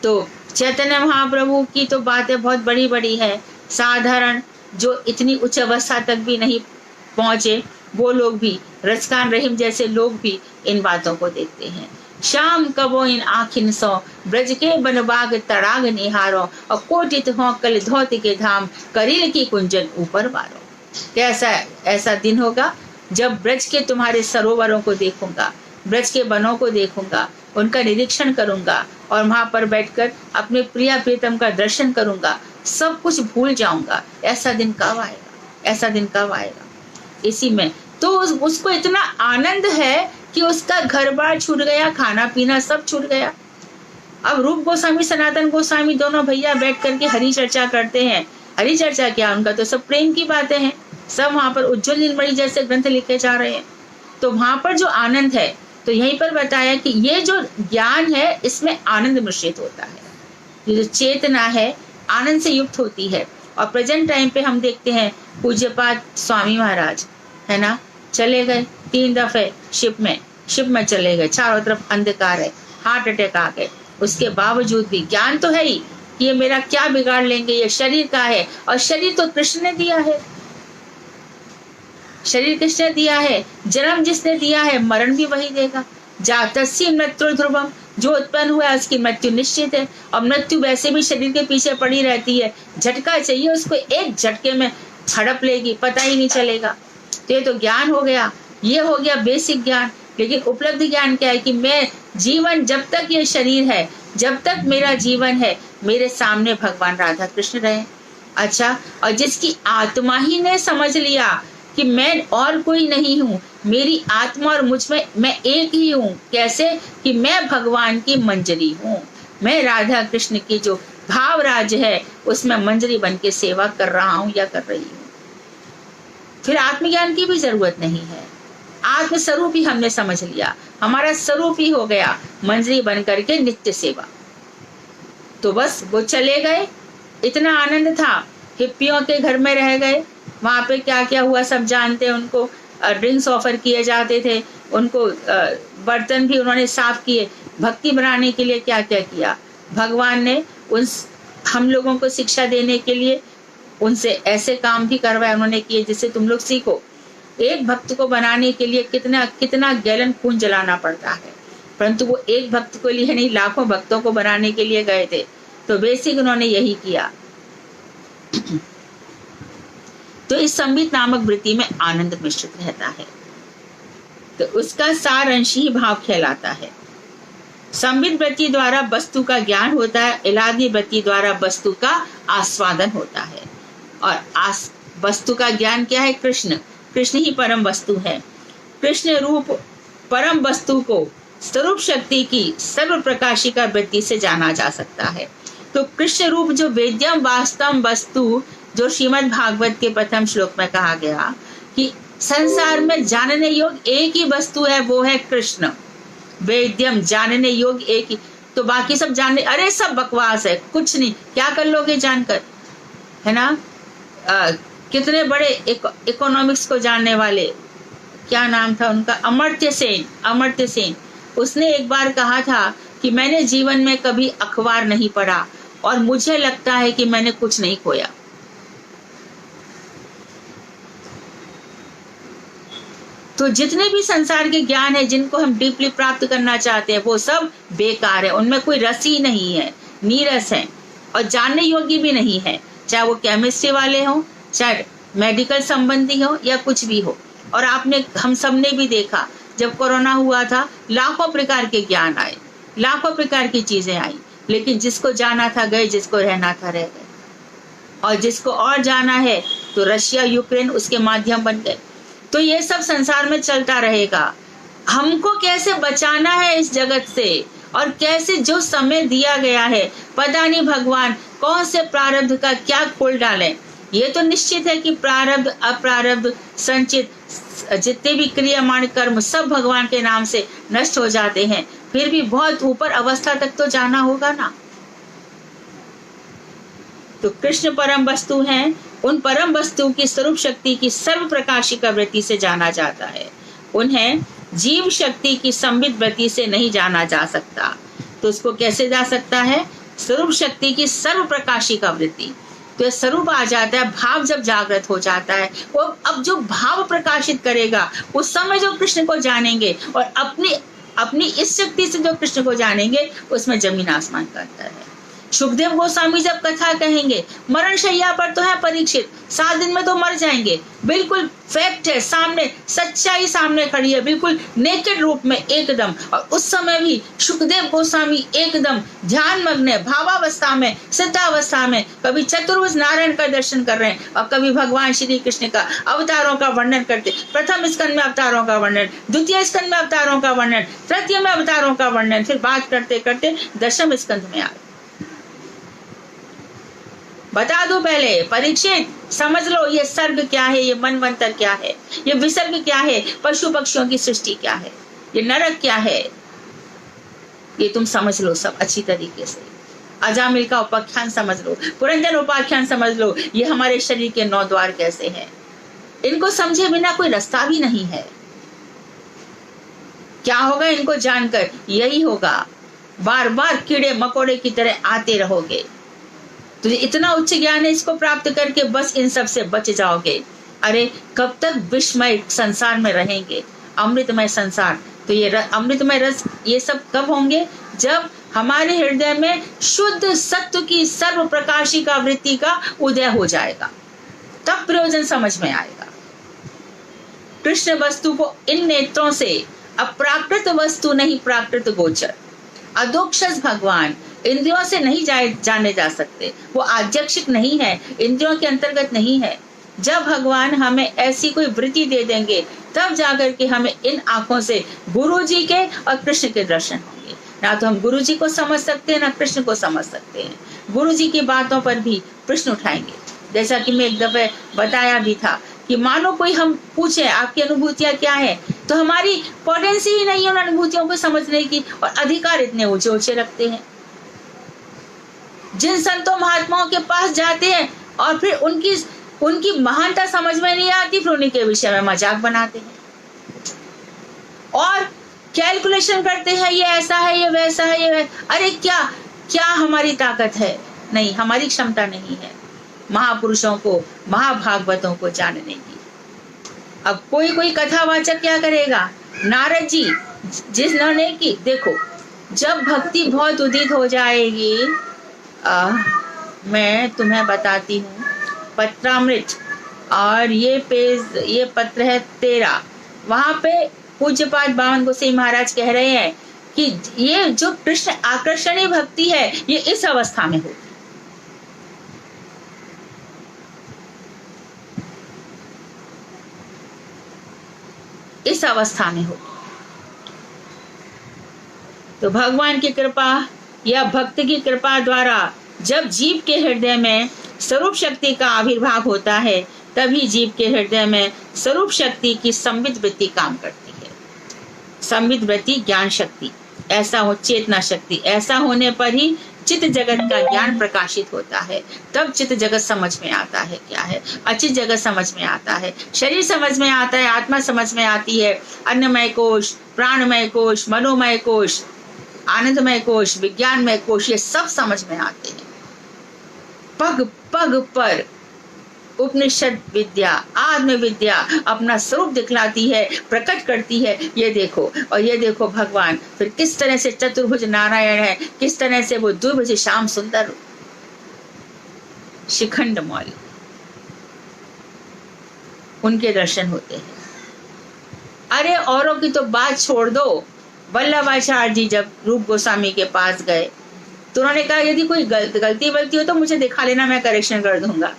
तो चैतन्य महाप्रभु की तो बातें बहुत बड़ी बड़ी है। साधारण जो इतनी उच्च अवस्था तक भी नहीं पहुंचे, वो लोग भी, रसखान रहीम जैसे लोग भी इन बातों को देखते हैं। शाम कबो इन आखिन सो, ब्रज के बनबाग तड़ाग निहारो, और कोटित हो कल धोत के धाम, करील की कुंजन ऊपर मारो। कैसा ऐसा दिन होगा जब ब्रज के तुम्हारे सरोवरों को देखूंगा, ब्रज के बनों को देखूंगा, उनका निरीक्षण करूंगा और वहां पर बैठकर अपने प्रिय प्रीतम का दर्शन करूंगा, सब कुछ भूल जाऊंगा। ऐसा दिन कब आएगा? ऐसा दिन कब आएगा? इसी में तो उसको इतना आनंद है कि उसका घर बार छूट गया, खाना पीना सब छूट गया। अब रूप गोस्वामी सनातन गोस्वामी दोनों भैया बैठ करके हरि चर्चा करते हैं। हरि चर्चा क्या, उनका तो सब प्रेम की बातें हैं, सब वहां पर उज्ज्वल नीलमणि जैसे ग्रंथ लिखे जा रहे हैं। तो वहां पर जो आनंद है, तो यहीं पर बताया कि ये जो ज्ञान है इसमें आनंद मिश्रित होता है। ये जो चेतना है आनंद से युक्त होती है। और प्रेजेंट टाइम पे हम देखते हैं पूज्यपाद स्वामी महाराज है ना, चले गए 3 दफे शिप में चले गए, चारों तरफ अंधकार है, हार्ट अटैक आ गए। उसके बावजूद भी ज्ञान तो है ही कि ये मेरा क्या बिगाड़ लेंगे, ये शरीर का है, और शरीर तो कृष्ण ने दिया है, शरीर किसने दिया है? जन्म जिसने दिया है, मरण भी वही देगा। जातस्य मृत्यु ध्रुवम, जो उत्पन्न हुआ है उसकी मृत्यु निश्चित है। और मृत्यु वैसे भी शरीर के पीछे पड़ी रहती है, झटका चाहिए उसको, एक झटके में हड़प लेगी, पता ही नहीं चलेगा। तो ये तो ज्ञान हो गया, ये हो गया बेसिक ज्ञान। लेकिन उपलब्धि ज्ञान क्या है कि मैं जीवन, जब तक ये शरीर है, जब तक मेरा जीवन है, मेरे सामने भगवान राधा कृष्ण रहे। अच्छा, और जिसकी आत्मा ही ने समझ लिया कि मैं और कोई नहीं हूँ, मेरी आत्मा और मुझ में मैं एक ही हूँ। कैसे? कि मैं भगवान की मंजरी हूँ, मैं राधा कृष्ण की जो भाव राज है उसमें मंजरी बन के सेवा कर रहा हूँ या कर रही हूँ। फिर आत्मज्ञान की भी जरूरत नहीं है। आत्म स्वरूप ही हमने समझ लिया, हमारा स्वरूप ही हो गया मंजरी बन करके नित्य सेवा। तो बस वो चले गए, इतना आनंद था, हिप्पियों के घर में रह गए, वहां पे क्या क्या हुआ सब जानते हैं। उनको ड्रिंक्स ऑफर किए जाते थे, उनको बर्तन भी उन्होंने साफ किए। भक्ति बनाने के लिए क्या क्या किया भगवान ने, उन हम लोगों को शिक्षा देने के लिए उनसे ऐसे काम भी करवाए उन्होंने किए जिससे तुम लोग सीखो। एक भक्त को बनाने के लिए कितना कितना गैलन खून जलाना पड़ता है, परंतु वो एक भक्त को लिए नहीं, लाखों भक्तों को बनाने के लिए गए थे। तो बेसिक उन्होंने यही किया। तो इस संबित नामक वृत्ति में आनंद मिश्रित रहता है, तो उसका सार अंश ही भाव कहलाता है। संबित वृत्ति द्वारा वस्तु का ज्ञान होता है, इलादी वृत्ति द्वारा वस्तु का आस्वादन होता है। और वस्तु का ज्ञान क्या है? कृष्ण, कृष्ण ही परम वस्तु है। कृष्ण रूप परम वस्तु को स्वरूप शक्ति की सर्व प्रकाशिका वृत्ति से जाना जा सकता है। तो कृष्ण रूप जो वेद्यम वास्तव वस्तु, जो श्रीमद् भागवत के प्रथम श्लोक में कहा गया कि संसार में जानने योग्य एक ही वस्तु है, वो है कृष्ण। वेद्यम, जानने योग्य एक ही, तो बाकी सब जानने, अरे सब बकवास है, कुछ नहीं, क्या कर लोगे जानकर, है ना। कितने बड़े इकोनॉमिक्स को जानने वाले, क्या नाम था उनका, अमर्त्य सेन, अमर्त्य सेन, उसने एक बार कहा था कि मैंने जीवन में कभी अखबार नहीं पढ़ा और मुझे लगता है कि मैंने कुछ नहीं खोया। तो जितने भी संसार के ज्ञान है जिनको हम डीपली प्राप्त करना चाहते हैं वो सब बेकार है, उनमें कोई रस ही नहीं है, नीरस है और जानने योग्य भी नहीं है, चाहे वो केमिस्ट्री वाले हों, चाहे मेडिकल संबंधी हो या कुछ भी हो। और आपने, हम सब ने भी देखा जब कोरोना हुआ था, लाखों प्रकार के ज्ञान आए, लाखों प्रकार की चीजें आई, लेकिन जिसको जाना था गए, जिसको रहना था रह गए, और जिसको और जाना है तो रशिया यूक्रेन उसके माध्यम बन गए। तो ये सब संसार में चलता रहेगा। हमको कैसे बचाना है इस जगत से, और कैसे जो समय दिया गया है, पता नहीं भगवान कौन से प्रारब्ध का क्या खोल डाले। ये तो निश्चित है कि प्रारब्ध अप्रारब्ध संचित जितने भी क्रियामान कर्म सब भगवान के नाम से नष्ट हो जाते हैं, फिर भी बहुत ऊपर अवस्था तक तो जाना होगा ना। तो कृष्ण परम वस्तु हैं, उन परम वस्तु की स्वरूप शक्ति की सर्व प्रकाशिका वृत्ति से जाना जाता है। उन्हें जीव शक्ति की संबित वृत्ति से नहीं जाना जा सकता। तो उसको कैसे जा सकता है? स्वरूप शक्ति की सर्व प्रकाशिका वृत्ति। तो स्वरूप आ जाता है, भाव जब जागृत हो जाता है, वो अब जो भाव प्रकाशित करेगा उस समय जो कृष्ण को जानेंगे और अपनी इस शक्ति से जो कृष्ण को जानेंगे, उसमें जमीन आसमान का अंतर है। सुखदेव गोस्वामी जब कथा कहेंगे, मरण शैया पर तो है परीक्षित, 7 दिन में तो मर जाएंगे, बिल्कुल फैक्ट है, सामने सच्चाई सामने खड़ी है, बिल्कुल नेकेड रूप में एकदम। और उस समय भी सुखदेव गोस्वामी एकदम ध्यान मग्न है, भावावस्था में, सिद्धावस्था में, कभी चतुर्भुज नारायण का दर्शन कर रहे हैं और कभी भगवान श्री कृष्ण का अवतारों का वर्णन करते। प्रथम स्कंद में अवतारों का वर्णन, द्वितीय स्कंद में अवतारों का वर्णन, तृतीय में अवतारों का वर्णन, फिर बात करते करते दशम स्कंद में आ। बता दो पहले परीक्षित, समझ लो ये सर्ग क्या है, ये मनवंतर क्या है, ये विसर्ग क्या है, पशु पक्षियों की सृष्टि क्या है, ये नरक क्या है, ये तुम समझ लो सब अच्छी तरीके से। अजामिल का उपाख्यान समझ लो, पुरंजन उपाख्यान समझ लो, ये हमारे शरीर के 9 द्वार कैसे हैं, इनको समझे बिना कोई रास्ता भी नहीं है। क्या होगा इनको जानकर? यही होगा, बार बार कीड़े मकोड़े की तरह आते रहोगे। तो इतना उच्च ज्ञान है, इसको प्राप्त करके बस इन सब से बच जाओगे। अरे कब तक विषमय संसार में रहेंगे, अमृतमय संसार। तो ये अमृतमय रस ये सब कब होंगे? जब हमारे हृदय में शुद्ध सत्व की सर्व प्रकाशिका वृत्ति का उदय हो जाएगा, तब प्रयोजन समझ में आएगा। कृष्ण वस्तु को इन नेत्रों से अप्राकृत वस्तु नहीं, प्राकृत गोचर, अदोक्षज भगवान इंद्रियों से नहीं जाने जा सकते, वो आध्यक्षिक नहीं है, इंद्रियों के अंतर्गत नहीं है। जब भगवान हमें ऐसी कोई वृत्ति दे देंगे तब जाकर के हमें इन आंखों से गुरु जी के और कृष्ण के दर्शन होंगे। ना तो हम गुरु जी को समझ सकते हैं, ना कृष्ण को समझ सकते हैं। गुरु जी की बातों पर भी प्रश्न उठाएंगे, जैसा कि मैं एक दफे बताया भी था कि मानो कोई हम पूछे आपकी अनुभूतियां क्या है, तो हमारी पोटेंसी ही नहीं है उन अनुभूतियों को समझने की, और अधिकार इतने ऊंचे ऊंचे रखते हैं। जिन संतों महात्माओं के पास जाते हैं और फिर उनकी महानता समझ में नहीं आती, फिर उन्हीं के विषय में मजाक बनाते हैं और कैलकुलेशन करते हैं, ये ऐसा है, ये वैसा है, ये अरे क्या क्या हमारी ताकत है? नहीं, हमारी क्षमता नहीं है महापुरुषों को, महाभागवतों को जानने की। अब कोई कथावाचक क्या करेगा? नारद जी जिन्होंने की, देखो जब भक्ति बहुत उदित हो जाएगी, मैं तुम्हें बताती हूँ पत्रामृत, और ये पत्र है 13, वहां पे पूज्यपाद बावन गोसाई महाराज कह रहे हैं कि ये जो कृष्ण आकर्षणीय भक्ति है, ये इस अवस्था में होगी। इस अवस्था में होगी। तो भगवान की कृपा या भक्त की कृपा द्वारा जब जीव के हृदय में स्वरूप शक्ति का आविर्भाव होता है, तभी जीव के हृदय में स्वरूप शक्ति की संवित वृत्ति काम करती है। संवित वृत्ति ज्ञान शक्ति, ऐसा हो चेतना शक्ति, ऐसा होने पर ही चित्त जगत का ज्ञान प्रकाशित होता है। तब चित्त जगत समझ में आता है क्या है, अचित जगत समझ में आता है, शरीर समझ में आता है, आत्मा समझ में आती है, अन्नमय कोश, प्राणमय कोश, मनोमय कोश, आनंदमय कोश, विज्ञानमय कोश, ये सब समझ में आते हैं। पग पग पर उपनिषद विद्या, आत्म विद्या अपना स्वरूप दिखलाती है, प्रकट करती है। ये देखो, और ये देखो भगवान फिर किस तरह से चतुर्भुज नारायण है, किस तरह से वो द्विभुज श्याम सुंदर शिखंड मौली, उनके दर्शन होते हैं। अरे औरों की तो बात छोड़ दो, वल्लभाचार्य जी जब रूप गोस्वामी के पास गए तो उन्होंने कहा यदि कोई गलती वलती हो तो मुझे दिखा लेना, मैं करेक्शन कर दूंगा।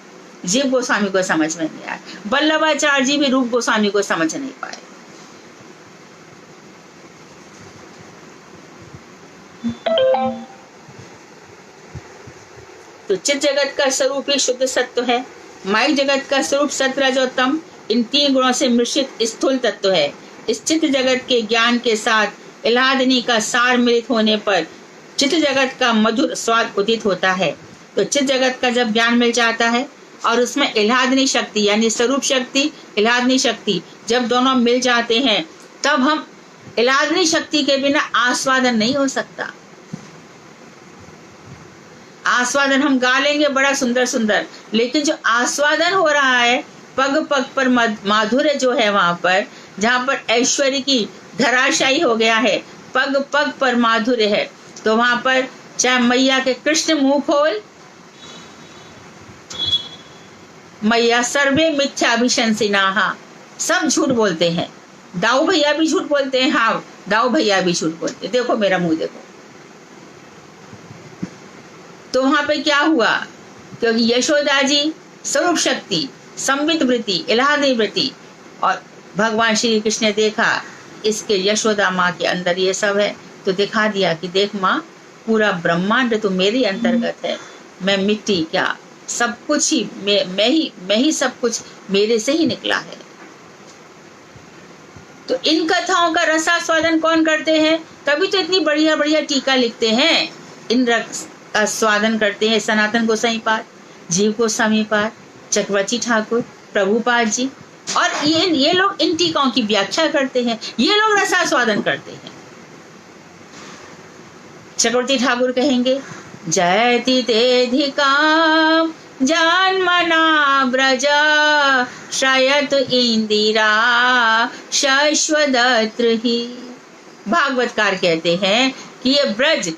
जीव गोस्वामी को समझ में नहीं आया, वल्लभाचार्य जी भी रूप गोस्वामी को समझ नहीं पाए। तो चित्त जगत का स्वरूप ही शुद्ध सत्व है, माइक जगत का स्वरूप सत्व रज और तम, इन 3 गुणों से मिश्रित स्थूल तत्व है। इस चित्त जगत के ज्ञान के साथ इलादनी का सार मिलित होने पर चित्त जगत का मधुर स्वाद उदित होता है। तो चित्त जगत का जब ज्ञान मिल जाता है और उसमें इलादनी शक्ति यानी स्वरूप शक्ति, इलादनी शक्ति जब दोनों मिल जाते हैं, तब हम इलादनी शक्ति के बिना आस्वादन नहीं हो सकता। आस्वादन हम गा लेंगे बड़ा सुंदर सुंदर, लेकिन जो आस्वादन हो रहा है पग पग पर माधुर्य जो है, वहां पर जहां पर ऐश्वर्य की धराशायी हो गया है, पग पग पर माधुर्य है, तो वहां पर चाहे मैया के कृष्ण मुंह खोल, मैया सर्वे मिथ्याभिशंसिनाहा, सब झूठ बोलते हैं। दाऊ भैया भी झूठ बोलते हैं, हाँ दाऊ भैया भी झूठ बोलते हैं, देखो मेरा मुंह देखो। तो वहां पे क्या हुआ, क्योंकि यशोदा जी स्वरूप शक्ति, संवित वृत्ति, इलाहादी वृत्ति, और भगवान श्री कृष्ण ने देखा इसके यशोदा माँ के अंदर ये सब है, तो दिखा दिया कि देख माँ, पूरा ब्रह्मांड तो मेरे अंतर्गत है, मैं मिट्टी क्या सब कुछ ही मैं ही सब कुछ मेरे से ही निकला है। तो इन कथाओं का रसास्वादन कौन करते हैं? तभी तो इतनी बढ़िया बढ़िया टीका लिखते हैं। इन रस का स्वादन करते हैं सनातन गोसाई पाद, जीव गोस्वामी पाद, चक्रवर्ती ठाकुर, प्रभुपाद जी, और ये लोग इन टीकाओं की व्याख्या करते हैं, ये लोग रसास्वादन करते हैं। चक्रवर्ती ठाकुर कहेंगे जयति तेधिकाम जन्मना ब्रज शयत इंदिरा शश्वदत्र ही। भागवतकार कहते हैं कि ये ब्रज,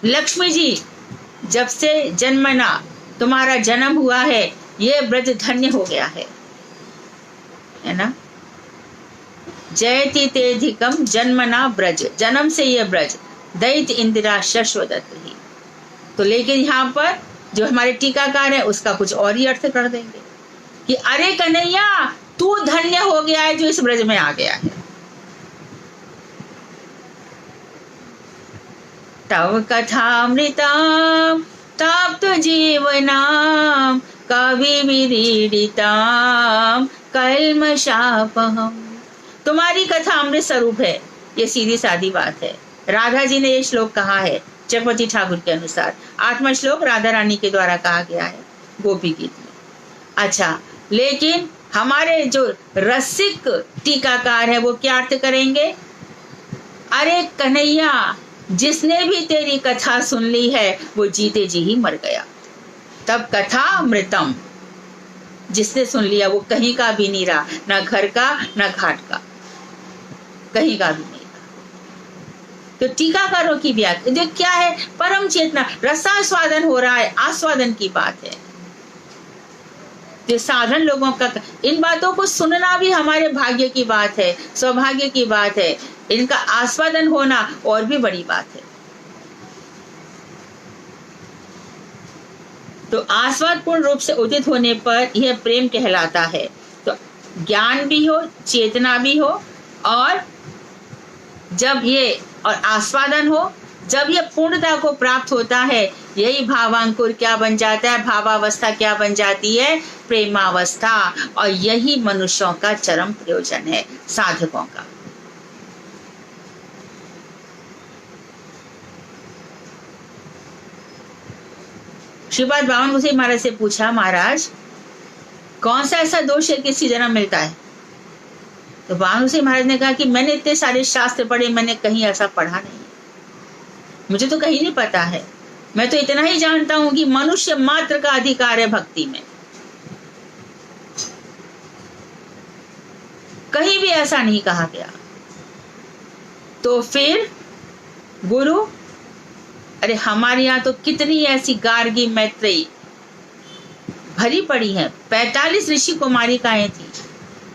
लक्ष्मी जी जब से जन्मना तुम्हारा जन्म हुआ है, ये ब्रज धन्य हो गया है ना। जयति तेधिकम जन्मना ब्रज, जन्म से ये ब्रज, दैत इंदिरा शश्वदत्त ही। तो लेकिन यहाँ पर जो हमारे टीकाकार है उसका कुछ और ही अर्थ कर देंगे कि अरे कन्हैया तू धन्य हो गया है जो इस ब्रज में आ गया है। तव कथामृतम तप्त जीवनाम कविभिरीडितां कल्मषापहम्। तुम्हारी कथा अमृत स्वरूप है, ये सीधी सादी बात है। राधा जी ने ये श्लोक कहा है चक्रवर्ती ठाकुर के अनुसार। 8वां श्लोक राधा रानी के द्वारा कहा गया है गोपी गीत में। अच्छा, लेकिन हमारे जो रसिक टीकाकार है वो क्या अर्थ करेंगे? अरे कन्हैया, जिसने भी तेरी कथा सुन ली है वो जीते जी ही मर गया। तब कथा अमृतम, जिसने सुन लिया वो कहीं का भी नहीं रहा, ना घर का ना घाट का, कहीं का भी नहीं रहा। तो टीकाकारों की व्याख्या जो क्या है? परम चेतना, रसास्वादन हो रहा है, आस्वादन की बात है। जो साधन लोगों का, इन बातों को सुनना भी हमारे भाग्य की बात है, सौभाग्य की बात है। इनका आस्वादन होना और भी बड़ी बात है। तो आस्वादपूर्ण रूप से उदित होने पर यह प्रेम कहलाता है। तो ज्ञान भी हो, चेतना भी हो, और जब ये और आस्वादन हो, जब ये पूर्णता को प्राप्त होता है, यही भावांकुर क्या बन जाता है, भावावस्था क्या बन जाती है? प्रेमावस्था। और यही मनुष्यों का चरम प्रयोजन है, साधकों का। श्रीपाद बावन गोसाई महाराज से पूछा, महाराज कौन सा ऐसा दोष है कि इससे जन्म मिलता है? तो बावन गोसाई महाराज ने कहा कि मैंने इतने सारे शास्त्र पढ़े, मैंने कहीं ऐसा पढ़ा नहीं, मुझे तो कहीं नहीं पता है। मैं तो इतना ही जानता हूं कि मनुष्य मात्र का अधिकार है भक्ति में, कहीं भी ऐसा नहीं कहा गया। तो फिर गुरु, अरे हमारे यहाँ तो कितनी ऐसी गार्गी मैत्रेयी भरी पड़ी है, 45 ऋषि कुमारिकाएं थी।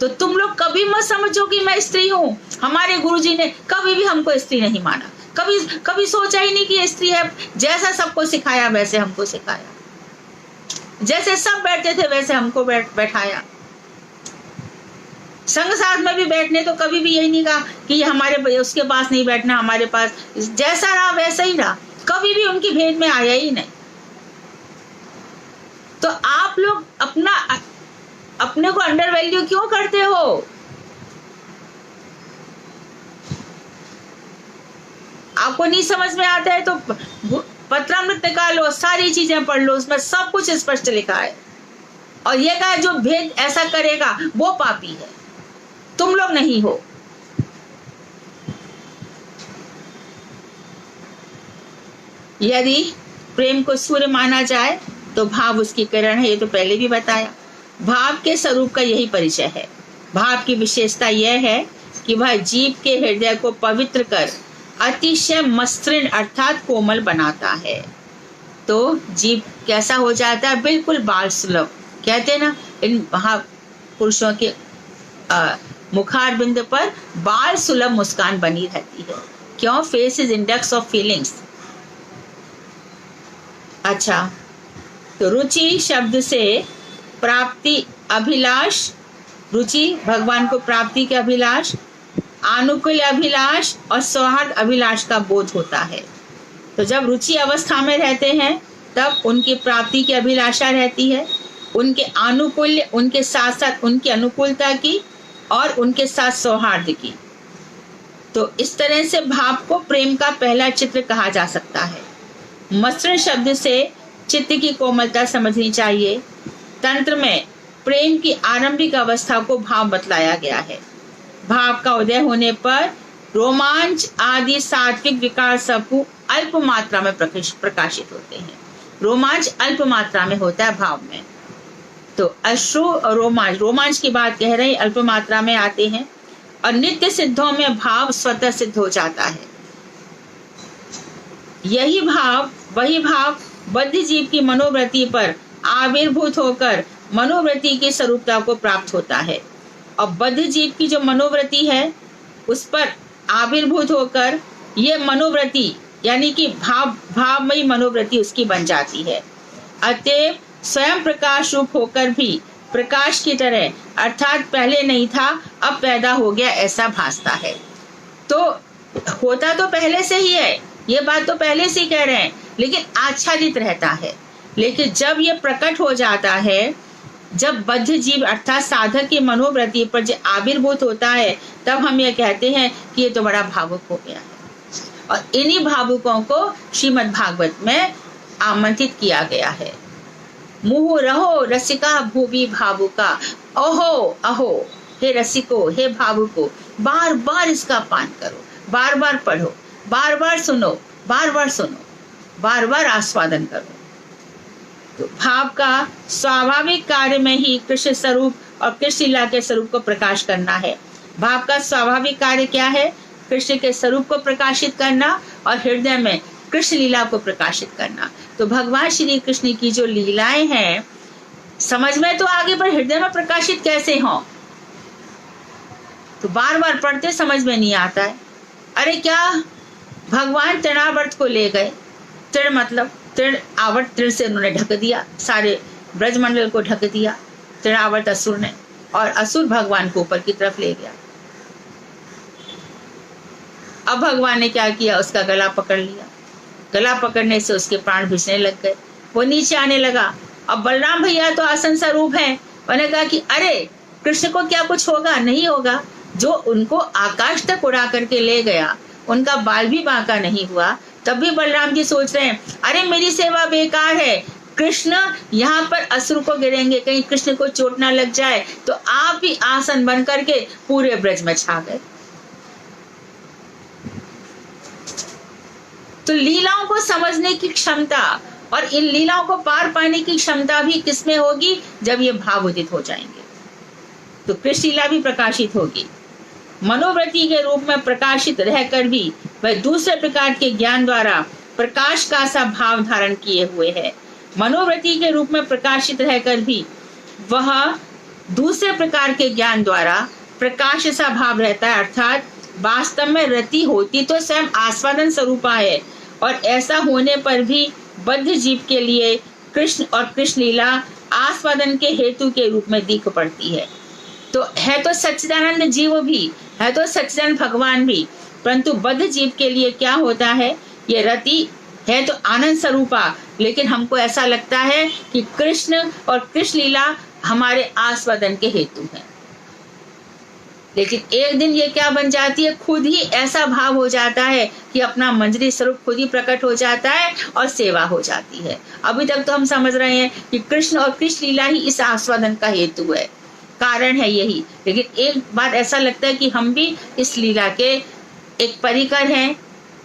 तो तुम लोग कभी मत समझो कि मैं स्त्री हूँ। हमारे गुरुजी ने कभी भी हमको स्त्री नहीं माना, कभी कभी सोचा ही नहीं कि स्त्री है। जैसा सबको सिखाया वैसे हमको सिखाया, जैसे सब बैठते थे वैसे हमको बैठाया। संग साथ में भी बैठने तो कभी भी यही नहीं कहा कि ये हमारे उसके पास नहीं बैठना, हमारे पास। जैसा रहा वैसा ही रहा, कभी भी उनकी भेंट में आया ही नहीं। तो आप लोग अपने को अंडर वैल्यू क्यों करते हो? आपको नहीं समझ में आता है तो पत्रामृत निकालो, सारी चीजें पढ़ लो, उसमें सब कुछ स्पष्ट लिखा है। और ये कहा जो भेद ऐसा करेगा वो पापी है, तुम लोग नहीं हो। यदि प्रेम को सूर्य माना जाए तो भाव उसकी किरण है, ये तो पहले भी बताया। भाव के स्वरूप का यही परिचय है। भाव की विशेषता यह है कि वह जीव के हृदय को पवित्र कर अतिशय मसृण अर्थात कोमल बनाता है। तो जीव कैसा हो जाता है? बिल्कुल बाल सुलभ। कहते हैं ना, इन महापुरुषों के मुखार बिंद पर बाल सुलभ मुस्कान बनी रहती है। क्यों? Face is index of feelings. अच्छा, तो रुचि शब्द से प्राप्ति अभिलाष, रुचि भगवान को प्राप्ति के अभिलाष, अनुकूल अभिलाष और सौहार्द अभिलाष का बोध होता है। तो जब रुचि अवस्था में रहते हैं तब उनकी प्राप्ति की अभिलाषा रहती है, उनके अनुकूल्य, उनके साथ साथ उनकी अनुकूलता की और उनके साथ सौहार्द की। तो इस तरह से भाव को प्रेम का पहला चित्र कहा जा सकता है। मसृण शब्द से चित्त की कोमलता समझनी चाहिए। तंत्र में प्रेम की आरंभिक अवस्था को भाव बतलाया गया है। भाव का उदय होने पर रोमांच आदि सात्विक विकार सब अल्प मात्रा में प्रकाशित होते हैं। रोमांच अल्प मात्रा में होता है भाव में। तो अश्रु और रोमांच की बात कह रहे हैं, अल्प मात्रा में आते हैं। और नित्य सिद्धों में भाव स्वतः सिद्ध हो जाता है। वही भाव बद्ध जीव की मनोवृत्ति पर आविर्भूत होकर मनोवृत्ति की स्वरूपता को प्राप्त होता है। और बद्ध जीव की जो मनोवृत्ति है उस पर आविर्भूत होकर ये मनोवृत्ति यानी कि भावमयी मनोवृत्ति उसकी बन जाती है। अतएव स्वयं प्रकाश रूप होकर भी प्रकाश की तरह, अर्थात पहले नहीं था अब पैदा हो गया, ऐसा भासता है। तो होता तो पहले से ही है, ये बात तो पहले से ही कह रहे हैं, लेकिन आच्छादित रहता है। लेकिन जब ये प्रकट हो जाता है, जब बद्ध जीव अर्थात साधक की मनोवृत्ति पर जो आविर्भूत होता है, तब हम ये कहते हैं कि ये तो बड़ा भावुक हो गया है। और इन्हीं भावुकों को श्रीमद् भागवत में आमंत्रित किया गया है। मुहु रहो रसिका भूवि भावुका, ओहो अहो, हे रसिको, हे भावुको, बार बार इसका पान करो, बार बार पढ़ो, बार बार सुनो, बार बार सुनो, बार बार आस्वादन करो। तो भाव का स्वाभाविक कार्य में ही कृष्ण स्वरूप और कृष्ण लीला के स्वरूप को प्रकाश करना है। भाव का स्वाभाविक कार्य क्या है? कृष्ण के स्वरूप को प्रकाशित करना और हृदय में कृष्ण लीला को प्रकाशित करना। तो भगवान श्री कृष्ण की जो लीलाएं हैं, समझ में तो आगे, पर हृदय में प्रकाशित कैसे हों? तो बार बार पढ़ते समझ में नहीं आता है। अरे क्या भगवान तृणावर्त को ले गए, तृण मतलब तृण आवर्त, तृण से उन्होंने ढक दिया, सारे ब्रजमंडल को ढक दिया तृणावर्त असुर ने, और असुर भगवान को ऊपर की तरफ ले गया। अब भगवान ने क्या किया? उसका गला पकड़ लिया। गला पकड़ने से उसके प्राण भिजने लग गए, वो नीचे आने लगा। अब बलराम भैया तो आसन स्वरूप है, उन्होंने कहा कि अरे कृष्ण को क्या कुछ होगा? नहीं होगा। जो उनको आकाश तक उड़ा करके ले गया, उनका बाल भी बांका नहीं हुआ। तब भी बलराम जी सोच रहे हैं, अरे मेरी सेवा बेकार है, कृष्ण यहाँ पर असुर को गिरेंगे, कहीं कृष्ण को चोट ना लग जाए। तो आप भी आसन बन करके पूरे ब्रज में छा गए। तो लीलाओं को समझने की क्षमता और इन लीलाओं को पार पाने की क्षमता भी किसमें होगी? जब ये भाव उदित हो जाएंगे, तो कृष्ण लीला भी प्रकाशित होगी। मनोवृत्ति के रूप में प्रकाशित रहकर भी वह दूसरे प्रकार के ज्ञान द्वारा प्रकाश का सा भाव धारण किए हुए है। मनोवृत्ति के रूप में प्रकाशित रहकर भी वह दूसरे प्रकार के ज्ञान द्वारा प्रकाश सा भाव रहता है, अर्थात वास्तव में रति होती तो स्वयं आस्वादन स्वरूपा है, और ऐसा होने पर भी बद्ध जीव के लिए कृष्ण और कृष्ण लीला आस्वादन के हेतु के रूप में दिख पड़ती है। तो है तो सच्चिदानंद जीव भी, है तो सच्चिदानंद भगवान भी, परंतु बद्ध जीव के लिए क्या होता है? ये रति है तो आनंद स्वरूपा, लेकिन हमको ऐसा लगता है कि कृष्ण और कृष्ण लीला हमारे आस्वादन के हेतु है। लेकिन एक दिन ये क्या बन जाती है? खुद ही ऐसा भाव हो जाता है कि अपना मंजरी स्वरूप खुद ही प्रकट हो जाता है और सेवा हो जाती है। अभी तक तो हम समझ रहे हैं कि कृष्ण और कृष्ण लीला ही इस आस्वादन का हेतु है, कारण है यही। लेकिन एक बात ऐसा लगता है कि हम भी इस लीला के एक परिकर हैं,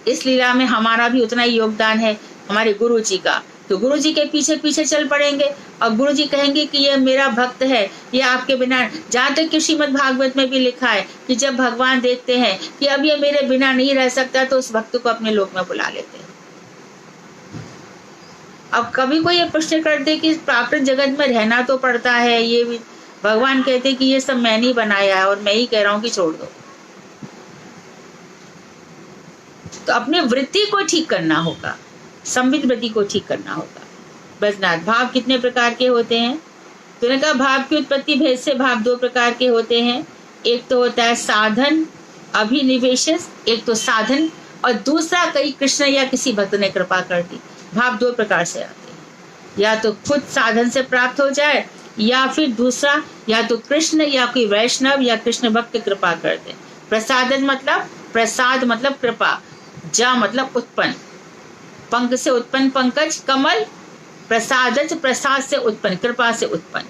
इस लीला में हमारा भी उतना ही योगदान है हमारे गुरु जी का। तो गुरु जी के पीछे पीछे चल पड़ेंगे और गुरु जी कहेंगे कि ये मेरा भक्त है, ये आपके बिना, जहाँ तक कि श्रीमद् भागवत में भी लिखा है कि जब भगवान देखते हैं कि अब ये मेरे बिना नहीं रह सकता, तो उस भक्त को अपने लोक में बुला लेते हैं। अब कभी कोई ये प्रश्न करते कि प्राकृत जगत में रहना तो पड़ता है, ये भी भगवान कहते कि ये सब मैंने ही बनाया है और मैं ही कह रहा हूँ कि छोड़ दो। तो अपने वृत्ति को ठीक करना होगा, संबित वृत्ति को ठीक करना होगा। बजनाथ भाव कितने प्रकार के होते हैं? तो ने कहा भाव की उत्पत्ति भेद से भाव दो प्रकार के होते हैं। एक तो होता है साधन अभिनिवेशस, एक तो साधन, और दूसरा कई कृष्ण या किसी भक्त ने कृपा कर दी। भाव दो प्रकार से आते हैं, या तो खुद साधन से प्राप्त हो जाए, या फिर दूसरा या तो कृष्ण या कोई वैष्णव या कृष्ण भक्त कृपा कर दे। प्रसादन मतलब, प्रसाद मतलब कृपा, जा मतलब उत्पन्न, पंख से उत्पन्न पंकज, कमल, प्रसादज प्रसाद से उत्पन्न, कृपा से उत्पन्न,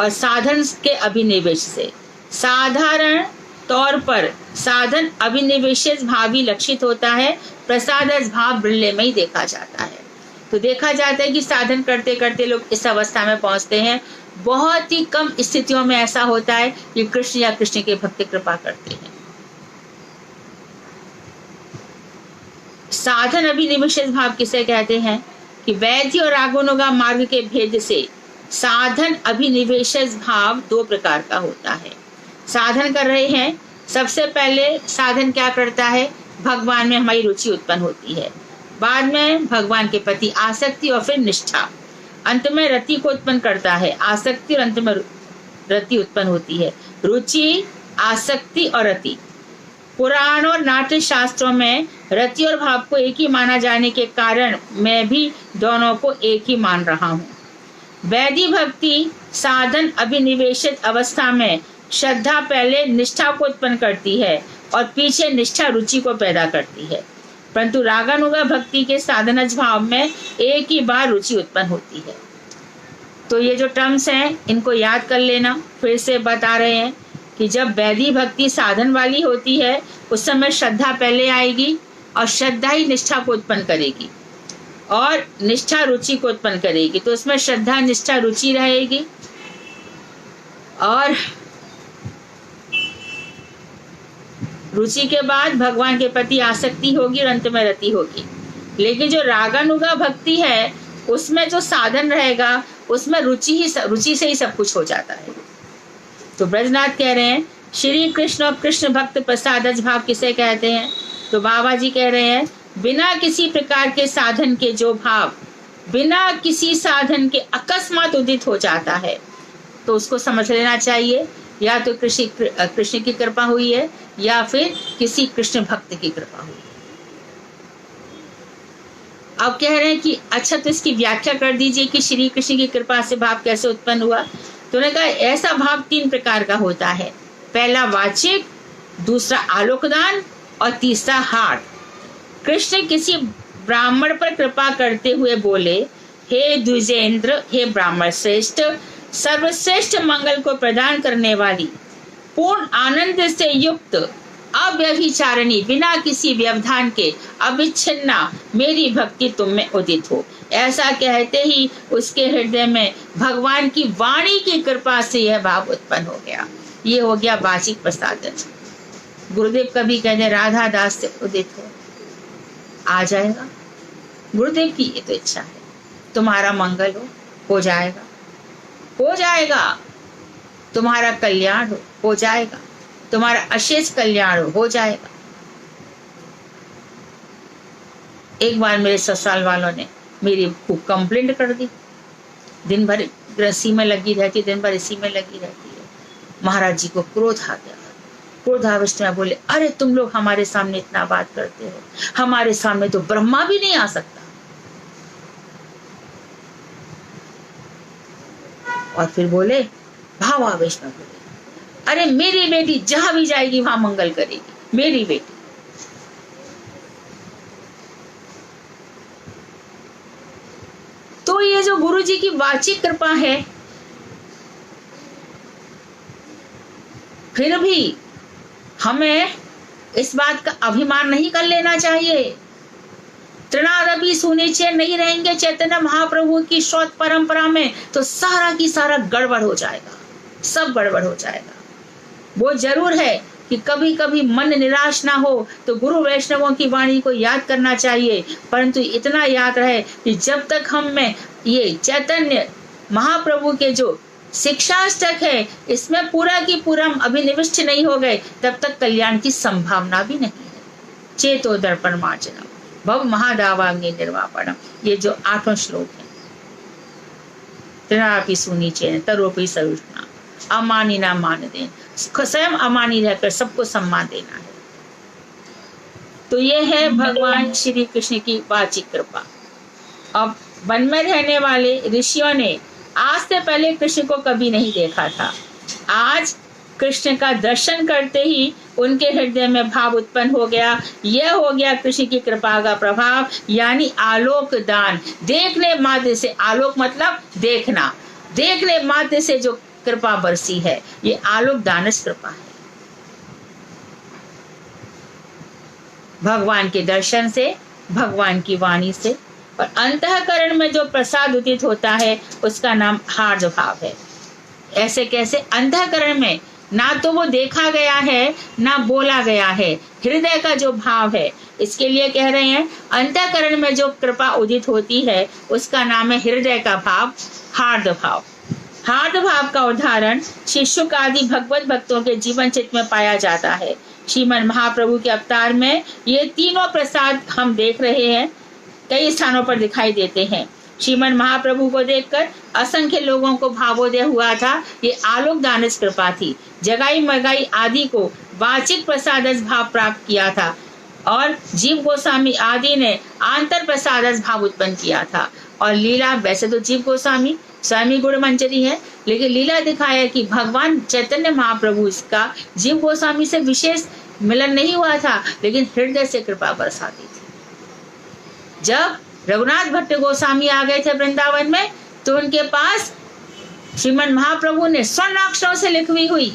और साधन के अभिनिवेश से। साधारण तौर पर साधन अभिनिवेश भाव ही लक्षित होता है, प्रसादज भाव बिरले में ही देखा जाता है। तो देखा जाता है कि साधन करते करते लोग इस अवस्था में पहुंचते हैं। बहुत ही कम स्थितियों में ऐसा होता है कि कृष्ण या कृष्ण के भक्त कृपा करते हैं। साधन अभिनिवेश भाव किसे कहते हैं? कि वैधि और आगुणोगा मार्ग के भेद से साधन अभिनिवेश भाव दो प्रकार का होता है। साधन कर रहे हैं, सबसे पहले साधन क्या करता है? भगवान में हमारी रुचि उत्पन्न होती है, बाद में भगवान के प्रति आसक्ति और फिर निष्ठा, अंत में रति को उत्पन्न करता है। आसक्ति और अंत में रति उत्पन्न होती है। रुचि, आसक्ति और रति, पुराण और नाट्य शास्त्रों में रति और भाव को एक ही माना जाने के कारण मैं भी दोनों को एक ही मान रहा हूँ। वैदिक भक्ति साधन अभिनिवेशित अवस्था में श्रद्धा पहले निष्ठा को उत्पन्न करती है और पीछे निष्ठा रुचि को पैदा करती है, परंतु रागानुगा भक्ति के साधनज भाव में एक ही बार रुचि उत्पन्न होती है। तो ये जो टर्म्स हैं इनको याद कर लेना। फिर से बता रहे हैं कि जब वैदिक भक्ति साधन वाली होती है उस समय श्रद्धा पहले आएगी और श्रद्धा ही निष्ठा को उत्पन्न करेगी और निष्ठा रुचि को उत्पन्न करेगी। तो उसमें श्रद्धा निष्ठा रुचि रहेगी और रुचि के बाद भगवान के प्रति आसक्ति होगी और अंत में रति होगी। लेकिन जो रागानुगा भक्ति है उसमें जो साधन रहेगा उसमें रुचि से ही सब कुछ हो जाता है। तो ब्रजनाथ कह रहे हैं श्री कृष्ण और कृष्ण भक्त प्रसादज भाव किसे कहते हैं? तो बाबा जी कह रहे हैं बिना किसी प्रकार के साधन के जो भाव बिना किसी साधन के अकस्मात उदित हो जाता है तो उसको समझ लेना चाहिए, या तो कृष्ण की कृपा हुई है या फिर किसी कृष्ण भक्त की कृपा हुई है। अब कह रहे हैं कि अच्छा तो इसकी व्याख्या कर दीजिए कि श्री कृष्ण की कृपा से भाव कैसे उत्पन्न हुआ। तो उन्होंने कहा ऐसा भाव 3 प्रकार का होता है, पहला वाचिक, दूसरा आलोकदान और तीसरा हार्ट। कृष्ण किसी ब्राह्मण पर कृपा करते हुए बोले, हे द्विजेंद्र, हे ब्राह्मण श्रेष्ठ, सर्वश्रेष्ठ मंगल को प्रदान करने वाली, पूर्ण आनंद से युक्त, अव्यभिचारिणी, बिना किसी व्यवधान के अविच्छिन्ना मेरी भक्ति तुम में उदित हो। ऐसा कहते ही उसके हृदय में भगवान की वाणी की कृपा से यह भाव उत्पन्न हो गया। ये हो गया वाचिक प्रसादन। गुरुदेव कभी कहते राधा दास से उदित हो, आ जाएगा। गुरुदेव की ये तो इच्छा है, तुम्हारा मंगल हो जाएगा, हो जाएगा, तुम्हारा कल्याण हो जाएगा, तुम्हारा अशेष कल्याण हो जाएगा। एक बार मेरे ससुराल वालों ने मेरी खूब कंप्लेंट कर दी, दिन भर इसी में लगी रहती है, दिन भर इसी में लगी रहती है। महाराज जी को क्रोध आ गया, क्रोधाविष्ट में बोले, अरे तुम लोग हमारे सामने इतना बात करते हो, हमारे सामने तो ब्रह्मा भी नहीं आ सकता। और फिर बोले भावावेश में बोले, अरे मेरी बेटी जहां भी जाएगी वहां मंगल करेगी, मेरी बेटी। तो ये जो गुरु जी की वाचिक कृपा है, फिर भी हमें इस बात का अभिमान नहीं कर लेना चाहिए। तृणादपि सुनिश्चय नहीं रहेंगे चैतन्य महाप्रभु की श्रोत परंपरा में तो सारा की सारा गड़बड़ हो जाएगा, सब गड़बड़ हो जाएगा। वो जरूर है कि कभी कभी मन निराश ना हो तो गुरु वैष्णवों की वाणी को याद करना चाहिए, परंतु इतना याद रहे कि जब तक हम में ये चैतन्य महाप्रभु के जो शिक्षाष्टक है इसमें पूरा की पूरा अभिनिविष्ट नहीं हो गए तब तक कल्याण की संभावना भी नहीं है। चेतो दर्पण मार्जनम भव महादावाग्नि निर्वापणम, ये जो 8वां श्लोक है। तृणापि सुनीचे तरोपि सरुष्णा अमानी ना मान दें, स्वयं अमानी रहकर सबको सम्मान देना है। तो ये है भगवान श्री कृष्ण की वाचिक कृपा। अब वन में रहने वाले ऋषियों ने आज से पहले कृष्ण को कभी नहीं देखा था। आज कृष्ण का दर्शन करते ही उनके हृदय में भाव उत्पन्न हो गया। यह हो गया कृष्ण की कृपा का प्रभाव, यानी आलोक दान। देखने मात्र से, आलोक मतलब देखना, देखने मात्र से जो कृपा बरसी है ये आलोक दानस कृपा है। भगवान के दर्शन से, भगवान की वाणी से, और अंतःकरण में जो प्रसाद उदित होता है उसका नाम हार्द भाव है। ऐसे कैसे? अंतःकरण में ना तो वो देखा गया है ना बोला गया है, हृदय का जो भाव है। इसके लिए कह रहे हैं अंतःकरण में जो कृपा उदित होती है उसका नाम है हृदय का भाव, हार्द भाव। हार्द भाव का उदाहरण श्री शुक आदि भगवत भक्तों के जीवन चित्र में पाया जाता है। श्रीमन महाप्रभु के अवतार में ये तीनों प्रसाद हम देख रहे हैं, कई स्थानों पर दिखाई देते हैं। श्रीमन महाप्रभु को देखकर असंख्य लोगों को भावोदय हुआ था। ये आलोक दानस कृपा थी। जगाई मगाई आदि को वाचिक प्रसादस भाव प्राप्त किया था और जीव गोस्वामी आदि ने आंतर प्रसादस भाव उत्पन्न किया था। और लीला, वैसे तो जीव गोस्वामी स्वामी गुण मंजरी है, लेकिन लीला दिखाया कि भगवान चैतन्य महाप्रभु इसका जीव गोस्वामी से विशेष मिलन नहीं हुआ था, लेकिन हृदय से कृपा बरसाती थी। जब रघुनाथ भट्ट गोस्वामी आ गए थे वृंदावन में, तो उनके पास श्रीमद महाप्रभु ने स्वर्ण अक्षरों से लिखी हुई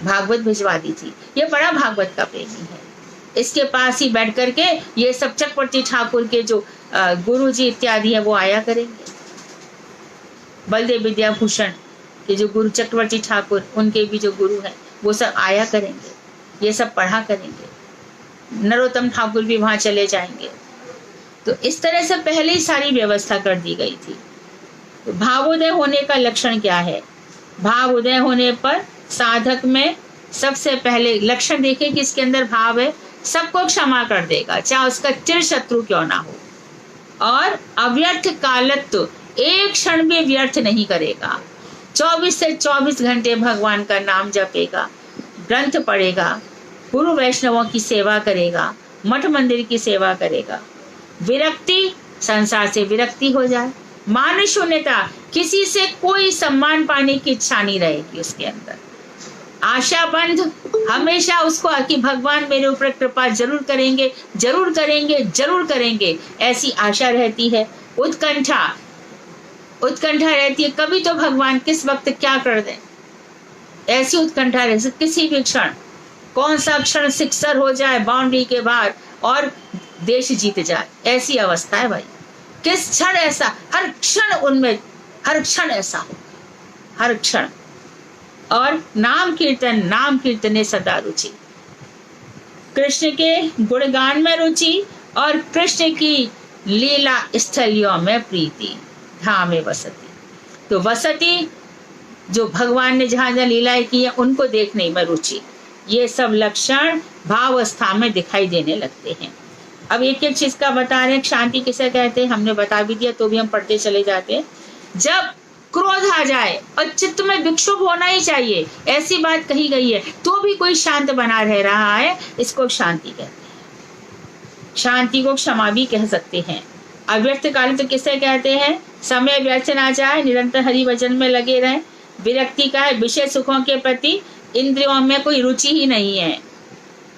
भागवत भिजवा दी थी। ये बड़ा भागवत का प्रेमी है। इसके पास ही बैठ करके ये सब चक्रवर्ती ठाकुर के जो गुरु जी इत्यादि है वो आया करेंगे। बलदेव विद्याभूषण के जो गुरु चक्रवर्ती ठाकुर, उनके भी जो गुरु हैं वो सब आया करेंगे, ये सब पढ़ा करेंगे। नरोत्तम ठाकुर भी वहां चले जाएंगे। तो इस तरह से पहले ही सारी व्यवस्था कर दी गई थी। तो भावोदय होने का लक्षण क्या है? भाव उदय होने पर साधक में सबसे पहले लक्षण देखे कि इसके अंदर भाव है, सबको क्षमा कर देगा, चाहे उसका चिर शत्रु क्यों ना हो। और अव्यर्थ कालत्व, एक क्षण भी व्यर्थ नहीं करेगा। 24 से 24 घंटे भगवान का नाम जपेगा, ग्रंथ पढ़ेगा, गुरु वैष्णवों की सेवा करेगा, मठ मंदिर की सेवा करेगा। विरक्ति, संसार से विरक्ति हो जाए। मान शून्यता, किसी से कोई सम्मान पाने की इच्छा नहीं रहेगी उसके अंदर। आशाबंध, हमेशा उसको कि भगवान मेरे ऊपर कृपा जरूर करेंगे, जरूर करेंगे, जरूर करेंगे, ऐसी आशा रहती है। उत्कंठा, उत्कंठा रहती है, कभी तो भगवान किस वक्त क्या कर दें, ऐसी उत्कंठा रहती है। किसी भी क्षण, कौन सा क्षण सिक्सर हो जाए बाउंड्री के बाहर और देश जीत जाए, ऐसी अवस्था है भाई। किस क्षण ऐसा, हर क्षण उनमें, हर क्षण ऐसा हो, हर क्षण। और नाम कीर्तन, नाम कीर्तने सदा रुचि, कृष्ण के गुणगान में रुचि और कृष्ण की लीला स्थलियों में प्रीति, धाम में वसती। तो वसती, जो भगवान ने जहां जहां लीलाएं की है उनको देखने में रुचि, ये सब लक्षण भावस्था में दिखाई देने लगते हैं। अब एक एक चीज का बता रहे हैं। शांति किसे कहते हैं हमने बता भी दिया, तो भी हम पढ़ते चले जाते हैं। जब क्रोध आ जाए और चित्त में विक्षोभ होना ही चाहिए, ऐसी बात कही गई है, तो भी कोई शांत बना रह रहा है, इसको शांति कहते हैं। शांति को क्षमा भी कह सकते हैं। अव्यर्थ काल तो किसे कहते हैं? समय व्यर्थ ना जाए, निरंतर हरि वचन में लगे रहें। विरक्ति का है, विषय सुखों के प्रति इंद्रियों में कोई रुचि ही नहीं है।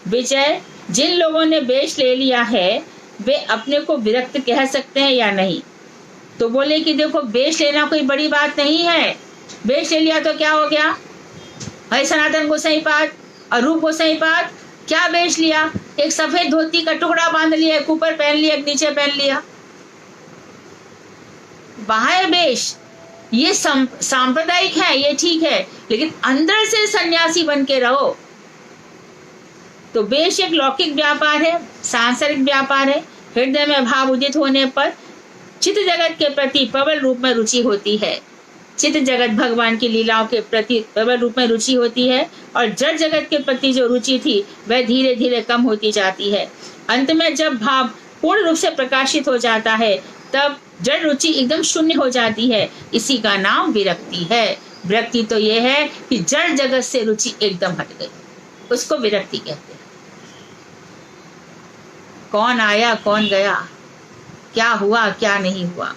विजय, जिन लोगों ने वेश ले लिया है वे अपने को विरक्त कह सकते हैं या नहीं? तो बोले कि देखो, वेश लेना कोई बड़ी बात नहीं है। वेश ले लिया तो क्या हो गया? भाई सनातन गोसाईपाद और रूप गोसाईपाद, क्या वेश लिया? एक सफेद धोती का टुकड़ा बांध लिया, एक ऊपर पहन लिया, एक नीचे पहन लिया। बाहर वेश ये सांप्रदायिक है, ये ठीक है, लेकिन अंदर से सन्यासी बन के रहो। तो वेश एक लौकिक व्यापार है, सांसारिक व्यापार है। हृदय में भाव उदित होने पर चित्त जगत के प्रति प्रबल रूप में रुचि होती है। चित्त जगत, भगवान की लीलाओं के प्रति प्रबल रूप में रुचि होती है, और जड़ जगत के प्रति जो रुचि थी वह धीरे धीरे कम होती जाती है। अंत में जब भाव पूर्ण रूप से प्रकाशित हो जाता है, तब जड़ रुचि एकदम शून्य हो जाती है। इसी का नाम विरक्ति है। विरक्ति तो यह है कि जड़ जगत से रुचि एकदम हट गई, उसको विरक्ति कहते हैं। कौन आया कौन गया, क्या हुआ क्या नहीं हुआ।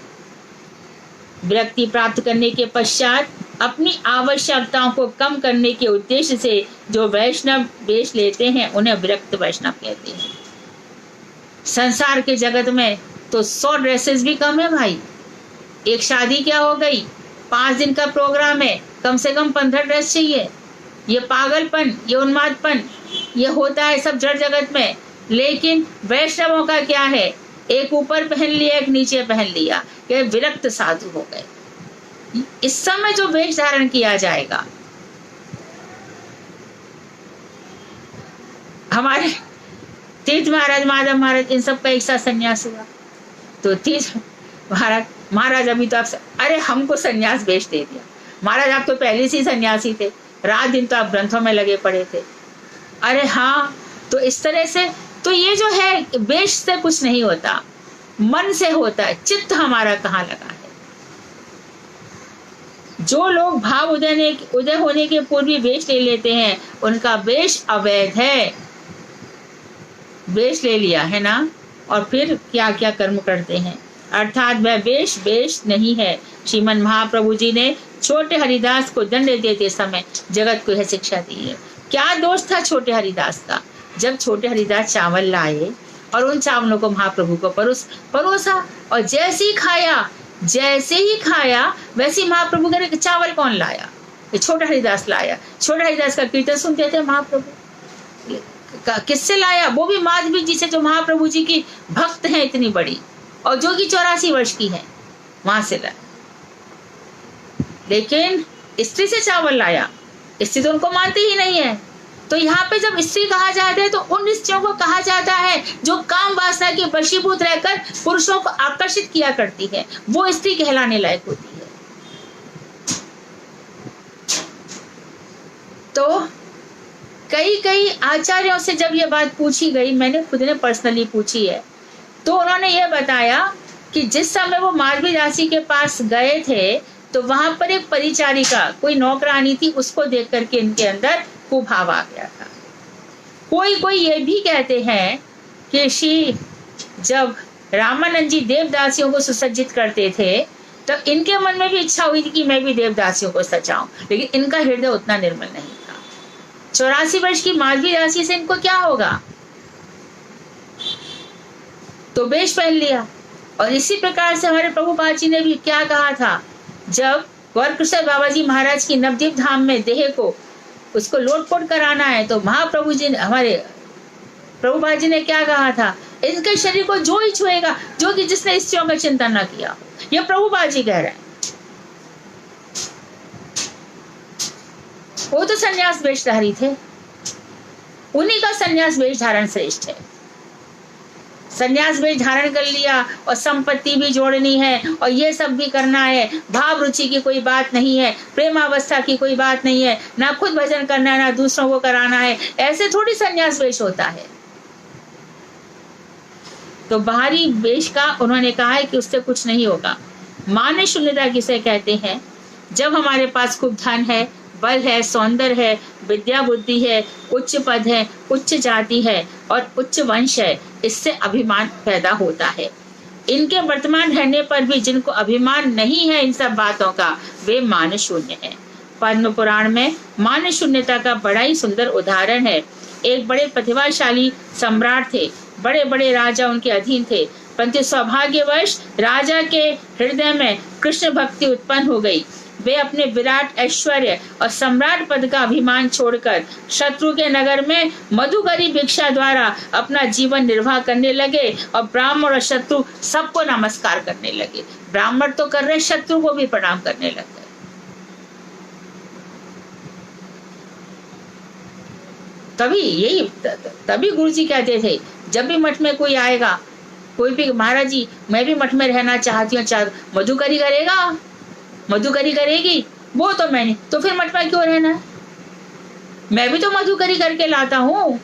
विरक्ति प्राप्त करने के पश्चात अपनी आवश्यकताओं को कम करने के उद्देश्य से जो वैष्णव वेश लेते हैं उन्हें विरक्त वैष्णव कहते हैं। संसार के जगत में तो 100 ड्रेसेस भी कम है भाई। एक शादी क्या हो गई, 5 दिन का प्रोग्राम है, कम से कम 15 ड्रेस चाहिए। ये पागलपन, ये उन्मादपन, ये होता है सब जड़ जगत में। लेकिन वैष्णवों का क्या है, एक ऊपर पहन लिया, एक नीचे पहन लिया, ये विरक्त साधु हो गए। इस समय जो वेश धारण किया जाएगा, हमारे तीर्थ महाराज, माधव महाराज, इन सब का एक साथ संन्यास हुआ। तो तीर्थ महाराज अभी तो आप, अरे हमको संन्यास वेश दे दिया। महाराज आप तो पहले से ही सन्यासी थे, रात दिन तो आप ग्रंथों में लगे पड़े थे। अरे हाँ, तो इस तरह से तो ये जो है वेश से कुछ नहीं होता, मन से होता है। चित्त हमारा कहाँ लगा है। जो लोग भाव उदय होने के पूर्व ही वेश ले लेते हैं उनका वेश अवैध है। वेश ले लिया है ना, और फिर क्या क्या कर्म करते हैं, अर्थात वह वेश नहीं है। श्रीमन महाप्रभु जी ने छोटे हरिदास को दंड देते समय जगत को यह शिक्षा दी है। क्या दोष था छोटे हरिदास का? जब छोटे हरिदास चावल लाए और उन चावलों को महाप्रभु को परोसा, और जैसे ही खाया वैसे ही महाप्रभु करे चावल कौन लाया? ये छोटा हरिदास लाया। छोटा हरिदास का कीर्तन सुनते थे महाप्रभु, किससे लाया? वो भी माधवी जी से, जो महाप्रभु जी की भक्त हैं इतनी बड़ी, और जो कि 84 वर्ष की है, वहां से लाया। लेकिन स्त्री से चावल लाया, स्त्री तो उनको मानते ही नहीं है। तो यहाँ पे जब स्त्री कहा जाता है तो उन स्त्रियों को कहा जाता है जो काम वासना के वशीभूत रहकर पुरुषों को आकर्षित किया करती है, वो स्त्री कहलाने लायक होती है। तो कई आचार्यों से जब ये बात पूछी गई, मैंने खुद ने पर्सनली पूछी है, तो उन्होंने ये बताया कि जिस समय वो माधवी दासी के पास गए थे तो वहां पर एक परिचारिका, कोई नौकरानी थी, उसको देख करके इनके अंदर कुभाव आ गया था। कोई ये भी कहते हैं कि श्री जब रामानंद जी देवदासियों को सुसज्जित करते थे तो इनके मन में भी इच्छा हुई थी कि मैं भी देवदासियों को सजाऊं, लेकिन इनका हृदय उतना निर्मल नहीं था। 84 वर्ष की माधवी दासी से इनको क्या होगा? तो वेश पहन लिया। और इसी प्रकार से हमारे प्रभुपाद जी ने भी क्या कहा था, जब गौरकृष्ण बाबा जी महाराज की नवद्वीप धाम में देह को उसको लोटपोट कराना है, तो महाप्रभु जी ने, हमारे प्रभुपाद जी ने क्या कहा था, इनके शरीर को जो ही छुएगा, जो कि जिसने स्त्रियों का चिंतन न किया। ये प्रभुपाद जी कह रहे हैं। वो तो संन्यास वेशधारी थे, उन्हीं का संन्यास वेश धारण श्रेष्ठ है। संन्यास वेश धारण कर लिया और संपत्ति भी जोड़नी है और ये सब भी करना है, भाव रुचि की कोई बात नहीं है, प्रेमावस्था की कोई बात नहीं है, ना खुद भजन करना है ना दूसरों को कराना है, ऐसे थोड़ी संन्यास वेश होता है। तो बाहरी वेश का उन्होंने कहा है कि उससे कुछ नहीं होगा। मान्य शून्यता किसे कहते हैं? जब हमारे पास खूब धन है, बल है, सौंदर्य है, विद्या बुद्धि है, उच्च पद है, उच्च जाति है और उच्च वंश है, इससे अभिमान पैदा होता है। इनके वर्तमान रहने पर भी जिनको अभिमान नहीं है इन सब बातों का, वे मान शून्य है। पद्म पुराण में मान शून्यता का बड़ा ही सुंदर उदाहरण है। एक बड़े प्रतिभाशाली सम्राट थे, बड़े बड़े राजा उनके अधीन थे, परंतु सौभाग्यवश राजा के हृदय में कृष्ण भक्ति उत्पन्न हो गई। वे अपने विराट ऐश्वर्य और सम्राट पद का अभिमान छोड़कर शत्रु के नगर में मधुकरी भिक्षा द्वारा अपना जीवन निर्वाह करने लगे और ब्राह्मण और शत्रु सबको नमस्कार करने लगे। ब्राह्मण तो कर रहे, शत्रु को भी प्रणाम करने लगे। तभी गुरुजी कहते थे, जब भी मठ में कोई आएगा, कोई भी, महाराज जी मैं भी मठ में रहना चाहती हूँ, मधुकरी करेगा, मधुकरी करेगी, वो तो मैंने, तो फिर मठ में क्यों रहना? मैं भी तो मधुकरी करके लाता हूं।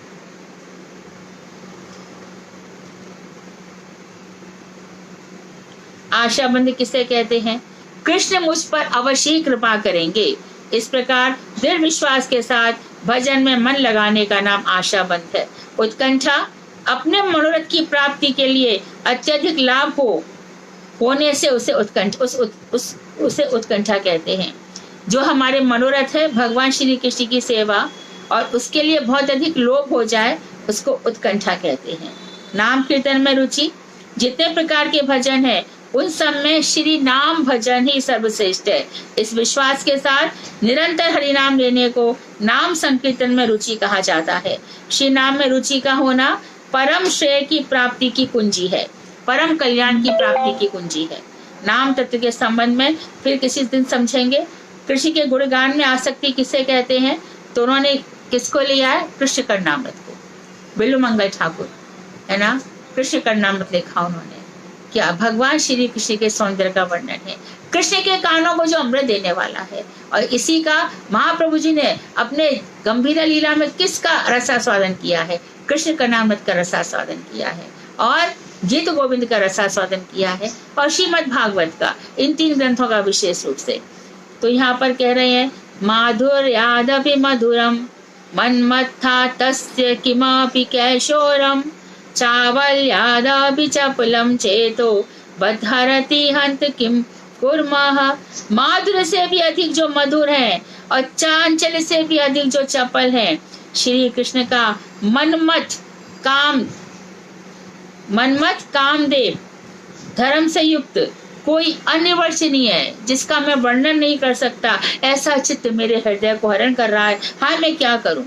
आशाबंद किसे कहते हैं? कृष्ण मुझ पर अवश्य कृपा करेंगे। इस प्रकार दृढ़ विश्वास के साथ भजन में मन लगाने का नाम आशाबंद है। उत्कंठा अपने मनोरथ की प्राप्ति के लिए अत्यधिक लाभ होने से उसे उत्कंठा कहते हैं। जो हमारे मनोरथ है भगवान श्री कृष्ण की सेवा और उसके लिए बहुत अधिक लोभ हो जाए, उसको उत्कंठा कहते हैं। नाम कीर्तन में रुचि, जितने प्रकार के भजन है उन सब में श्री नाम भजन ही सर्वश्रेष्ठ है। इस विश्वास के साथ निरंतर हरि नाम लेने को नाम संकीर्तन में रुचि कहा जाता है। श्री नाम में रुचि का होना परम श्रेय की प्राप्ति की कुंजी है, परम कल्याण की प्राप्ति की कुंजी है। नाम तत्व के संबंध में फिर किसी दिन समझेंगे। कृष्ण के गुणगान में आसक्ति किसे कहते हैं? तो उन्होंने किसको लिया है? कृष्ण कर्णामृत को। बिल्लू मंगल ठाकुर है ना, कृष्ण कर्णामृत लिखा उन्होंने। क्या भगवान श्री कृष्ण के सौंदर्य का वर्णन है, कृष्ण के कानों को जो अमृत देने वाला है। और इसी का महाप्रभु जी ने अपने गंभीर लीला में किसका रसास्वादन किया है? कृष्ण कर्णामृत का रसास्वादन किया है और गीत गोविंद का रसास्वादन किया है और श्रीमद् भागवत का, इन 3 ग्रंथों का विशेष रूप से। तो यहाँ पर कह रहे हैं माधुर्यादपि मधुरम मन्मत्था तस्य किमापि कैशोरम चावल्यादपि चपलम चेतो बद्धरति हंत किम कुर्मः। माधुर्य से भी अधिक जो मधुर है और चांचल्य से भी अधिक जो चपल है, श्री कृष्ण का मनमत कामदेव धर्म से युक्त कोई अन्य वर्ष नहीं है जिसका मैं वर्णन नहीं कर सकता। ऐसा चित्त मेरे हृदय को हरण कर रहा है। हाँ, मैं क्या करूं।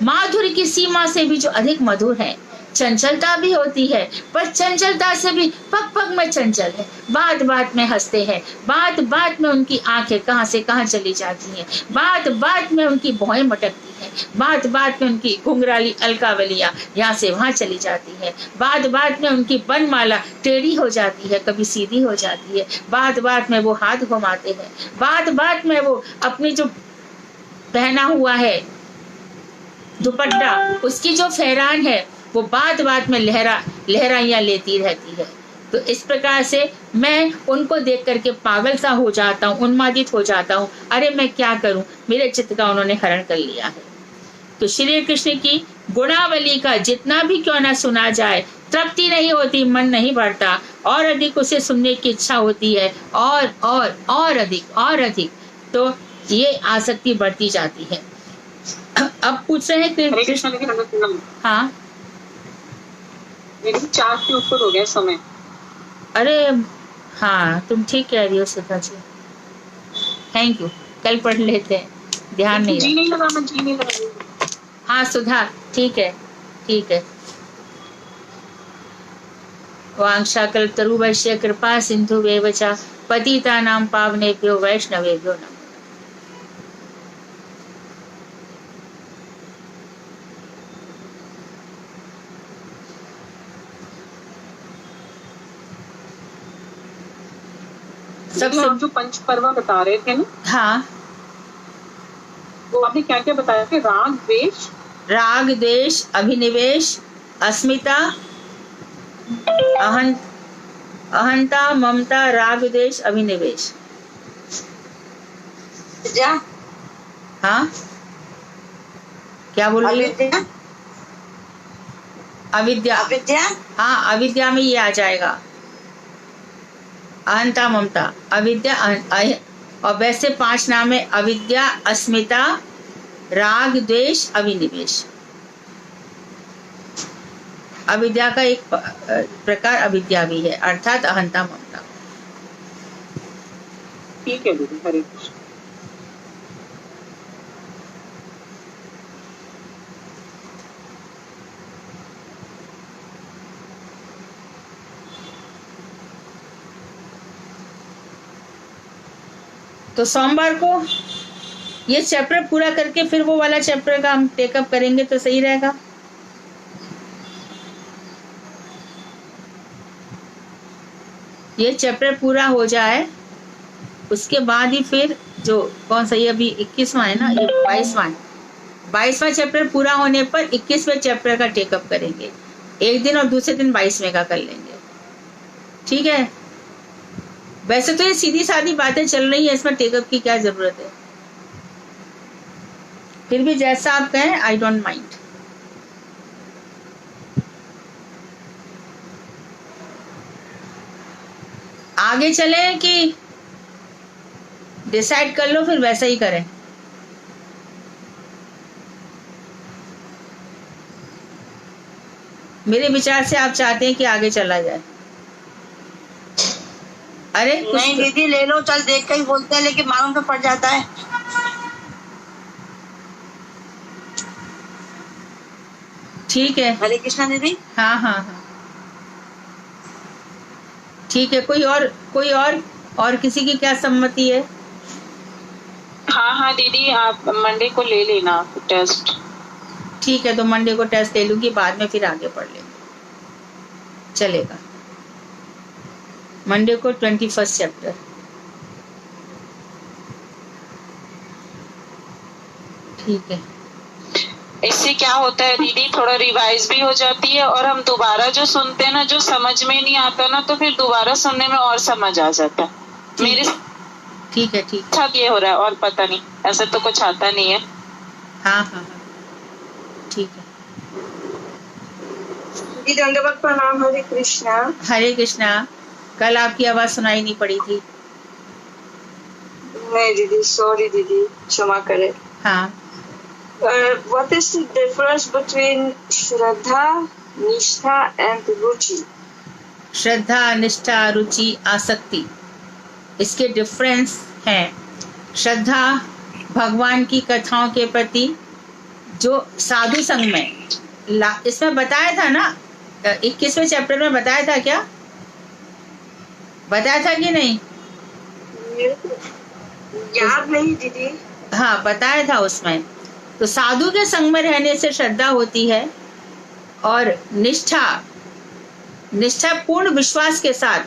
माधुर्य की सीमा से भी जो अधिक मधुर है। चंचलता भी होती है, पर चंचलता से भी पग पग में चंचल है। बात बात में हंसते हैं, बात बात में उनकी आंखें कहां से कहां चली जाती हैं, बात बात में उनकी भौहें मटकती हैं, बात बात में उनकी घुंघराली अलकावलियां यहाँ से वहां चली जाती है, बात बात में उनकी बनमाला टेढ़ी हो जाती है, कभी सीधी हो जाती है, बात बात में वो हाथ घुमाते हैं, बात बात में वो अपनी जो पहना हुआ है दुपट्टा, उसकी जो फहरान है वो बात बात में लहराइयां लेती रहती है। तो इस प्रकार से मैं उनको देख करके पागल सा हो जाता हूँ, उन्मादित हो जाता हूँ। अरे मैं क्या करूं, मेरे चित्त का उन्होंने हरण कर लिया है। तो श्री कृष्ण की गुणावली का जितना भी क्यों ना सुना जाए, तृप्ति नहीं होती, मन नहीं बढ़ता, और अधिक उसे सुनने की इच्छा होती है, और अधिक। तो ये आसक्ति बढ़ती जाती है। अब पूछ रहे हैं कि कृष्ण, हाँ, मेरी 4 के ऊपर हो गया समय। अरे हाँ, तुम ठीक कह रही हो सुधा जी, थैंक यू। कल पढ़ लेते हैं, ध्यान नहीं जी नहीं लगा, मैं जी नहीं लगा। हाँ सुधा, ठीक है ठीक है। वांछा कल्पतरुभ्यश्च कृपा सिन्धुभ्येव च पतितानां पावनेभ्यो वैष्णवेभ्यो नमः। सबसे आप जो पंच पर्व बता रहे थे ना, हाँ, वो आपने क्या क्या बताया कि राग द्वेष अभिनिवेश अस्मिता अहंता ममता राग द्वेष अभिनिवेश। हाँ, क्या बोल रही है? अविद्या। हाँ, अविद्या में ये आ जाएगा, अहंता ममता अविद्या। और वैसे 5 नाम है, अविद्या, अस्मिता, राग द्वेष अभिनिवेश। अविद्या का एक प्रकार अविद्या भी है, अर्थात अहंता ममता। ठीक है दीदी, हरे कृष्ण। तो सोमवार को ये चैप्टर पूरा करके फिर वो वाला चैप्टर का हम टेकअप करेंगे तो सही रहेगा। ये चैप्टर पूरा हो जाए उसके बाद ही फिर जो कौन सा, ये अभी 21वां है ना, ये 22वां चैप्टर पूरा होने पर 21वें चैप्टर का टेकअप करेंगे। एक दिन और दूसरे दिन 22वें का कर लेंगे, ठीक है। वैसे तो ये सीधी सादी बातें चल रही है, इसमें टेकअप की क्या जरूरत है। फिर भी जैसा आप कहें, आई डोंट माइंड। आगे चले कि डिसाइड कर लो फिर वैसा ही करें। मेरे विचार से आप चाहते हैं कि आगे चला जाए। अरे नहीं दीदी, ले लो, चल देख कर ही बोलते हैं, लेकिन मालूम तो पड़ जाता है। ठीक है, हरे कृष्णा दीदी। हाँ हाँ हाँ, ठीक है। कोई और किसी की क्या सम्मति है? हाँ दीदी, आप मंडे को ले लेना टेस्ट। ठीक है, तो मंडे को टेस्ट ले लूंगी, बाद में फिर आगे पढ़ लेंगे, चलेगा। मंडे को 21st चैप्टर। ठीक है। इससे क्या होता है दीदी, थोड़ा रिवाइज भी हो जाती है, और हम दोबारा जो सुनते हैं ना, जो समझ में नहीं आता ना, तो फिर दोबारा सुनने में और समझ आ जाता है। मेरे ठीक है ठीक है। अच्छा ये हो रहा है और पता नहीं, ऐसे तो कुछ आता नहीं है। हाँ हाँ हाँ ठीक है। जी दंडवत प्रणाम। हरे कृष्णा। हरे कृष्णा। कल आपकी आवाज सुनाई नहीं पड़ी थी। नहीं दीदी, सॉरी दीदी, क्षमा करें। हाँ। What is the difference between श्रद्धा, निष्ठा and रुचि? श्रद्धा, निष्ठा, रुचि, आसक्ति, इसके डिफरेंस हैं। श्रद्धा भगवान की कथाओं के प्रति जो साधु संग में इसमें बताया था ना, 21वें चैप्टर में बताया था क्या? बताया था कि नहीं? याद नहीं दीदी। हाँ बताया था उसमें। तो साधु के संग में रहने से श्रद्धा होती है, और निष्ठा पूर्ण विश्वास के साथ,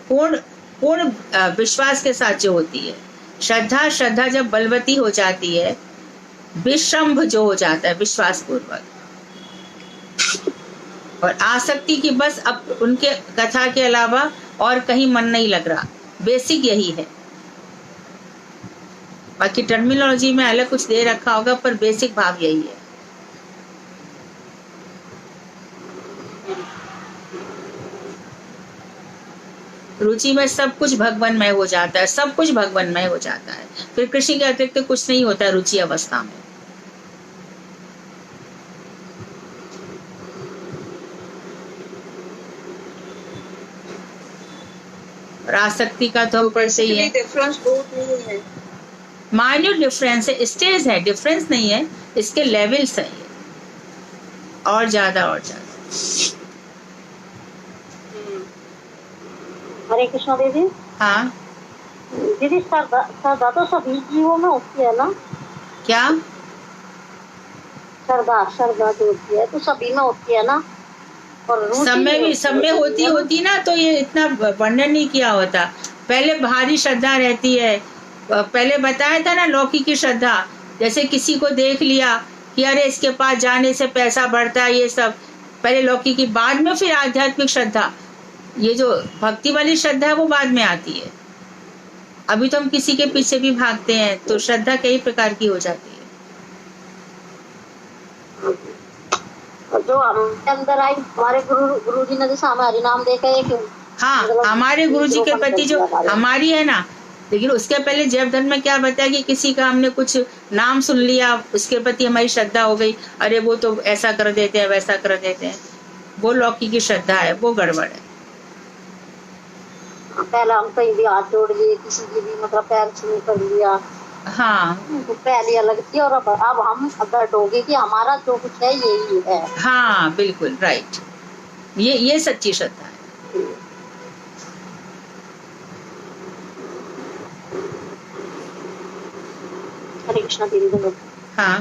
पूर्ण विश्वास के साथ जो होती है। श्रद्धा जब बलवती हो जाती है, विश्रम्भ जो हो जाता है विश्वास पूर्वक, और आसक्ति की बस अब उनके कथा के अलावा और कहीं मन नहीं लग रहा। बेसिक यही है, बाकी टर्मिनोलॉजी में अलग कुछ दे रखा होगा, पर बेसिक भाव यही है। रुचि में सब कुछ भगवानमय हो जाता है, सब कुछ भगवानमय हो जाता है, फिर कृष्ण के अतिरिक्त तो कुछ नहीं होता है रुचि अवस्था में। और आसक्ति का तो ऊपर से ही है। डिफरेंस बहुत नहीं है, माइन्यूट डिफरेंस है, स्टेज है, डिफरेंस नहीं है, इसके लेवल्स है और ज्यादा। हरे कृष्णा दीदी। हाँ दीदी श्रद्धा तो सभी जीवों में होती है ना? क्या? श्रद्धा जो होती है तो सभी में होती है ना? और सब में होती ना, तो ये इतना वर्णन नहीं किया होता। पहले भारी श्रद्धा रहती है, पहले बताया था ना, लौकी की श्रद्धा, जैसे किसी को देख लिया कि अरे इसके पास जाने से पैसा बढ़ता है, ये सब पहले लौकी की, बाद में फिर आध्यात्मिक श्रद्धा, ये जो भक्ति वाली श्रद्धा है वो बाद में आती है। अभी तो हम किसी के पीछे भी भागते हैं, तो श्रद्धा कई प्रकार की हो जाती है। जो हमारे अंदर आई, हमारे गुरुजी ने जैसे हमें हरि नाम देखा है, हाँ हमारे गुरुजी के प्रति जो हमारी है ना, लेकिन उसके पहले जैव धर्म में क्या बताया कि किसी का हमने कुछ नाम सुन लिया, उसके प्रति हमारी श्रद्धा हो गई, अरे वो तो ऐसा कर देते हैं, वैसा कर देते हैं, वो लौकी की श्रद्धा है, वो गड़बड़ है। पहले हम कहीं भी हाथ जोड़ लिए, किसी की भी मतलब पैर छू कर लिया, हाँ तो पहले अलग थी, और अब हम अगर डोगे कि हमारा जो कुछ है यही है। हाँ बिल्कुल राइट, ये सच्ची श्रद्धा है। हरे कृष्णा दीदी। हाँ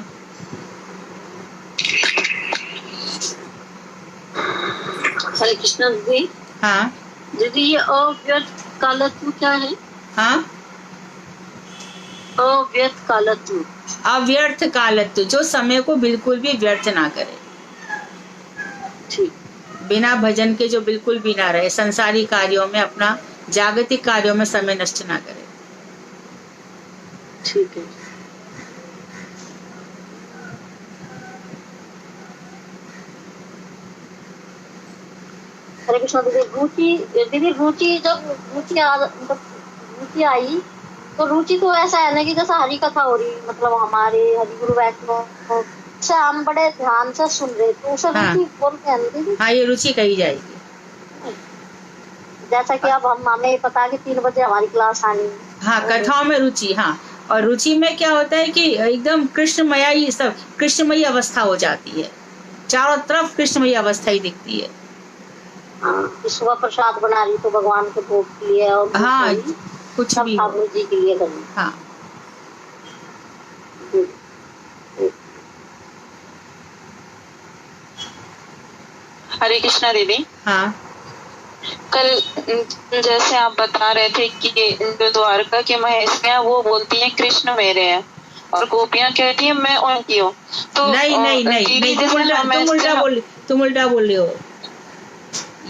हरे कृष्णा दीदी। हाँ दीदी ये अव्यर्थ कालत्व क्या है? हाँ अव्यर्थ कालत्व। अव्यर्थ कालत्व, जो समय को बिल्कुल भी व्यर्थ ना करे, ठीक, बिना भजन के जो बिल्कुल भी ना रहे, संसारी कार्यों में, अपना जागतिक कार्यों में समय नष्ट ना करे। ठीक है। हरे कृष्णा दीदी। रुचि जब रुचि आई, तो रुचि तो ऐसा है ना कि जैसा हरि कथा हो रही, मतलब हमारे हरि गुरु वैष्णव से हम बड़े ध्यान से सुन रहे, तो उसे रुचि बोलते हैं दीदी। हाँ ये रुचि कही जाएगी। जैसा कि अब हमें पता है कि 3 बजे हमारी क्लास आनी। हाँ कथाओं में रुचि। हाँ, और रुचि में क्या होता है कि एकदम कृष्णमयी, सब कृष्णमयी अवस्था हो जाती है, चारों तरफ कृष्णमयी अवस्था ही दिखती है। सुबह प्रसाद बना रही तो भगवान के भोग के लिए, और हाँ कुछ भी ठाकुर जी के लिए करी। हाँ हरे कृष्णा दीदी। हाँ कल जैसे आप बता रहे थे कि जो द्वारका की महिषियाँ वो बोलती हैं कृष्ण मेरे हैं, और गोपियाँ कहती हैं मैं उनकी हूँ। तो नहीं तुम उल्टा बोल रहे हो